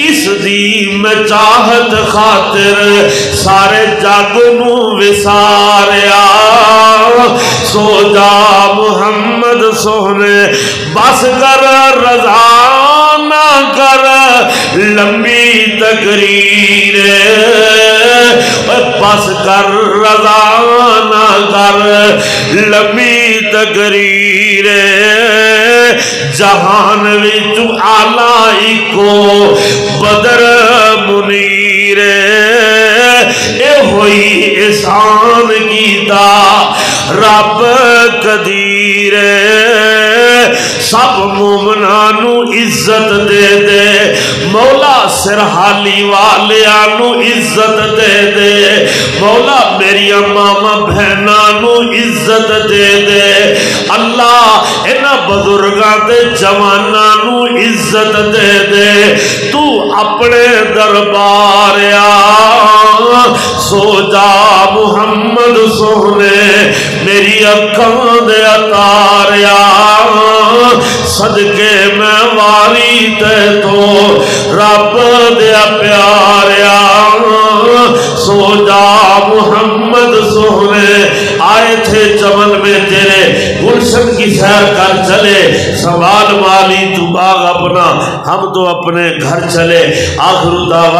اس دی میں چاہت خاطر سارے جگ نو وساریا سو جا محمد سونے بس کر رضا نہ کر لمبی تقریر بس کر رضا نہ کر لمبی تقریر جہان وچ آلائی کو بدر منیر اے ہوئی احسان کیتا رب قدیر سب مومنانو عزت دے دے مولا سرحالی والیانو عزت دے دے مولا میری ماما بہنانو عزت دے دے اللہ انہا بزرگاں دے جوانانو عزت دے دے تو اپنے درباریا سو جا محمد سونے میری اکھاں دے اتاریا صدقے میں واری تے تو رب دیا پیاریا سو جا محمد سونے آئے تھے چمن میں تیرے گلشن کی سیر کر چلے سوال والی تو باغ اپنا ہم تو اپنے گھر چلے آخر دعویٰ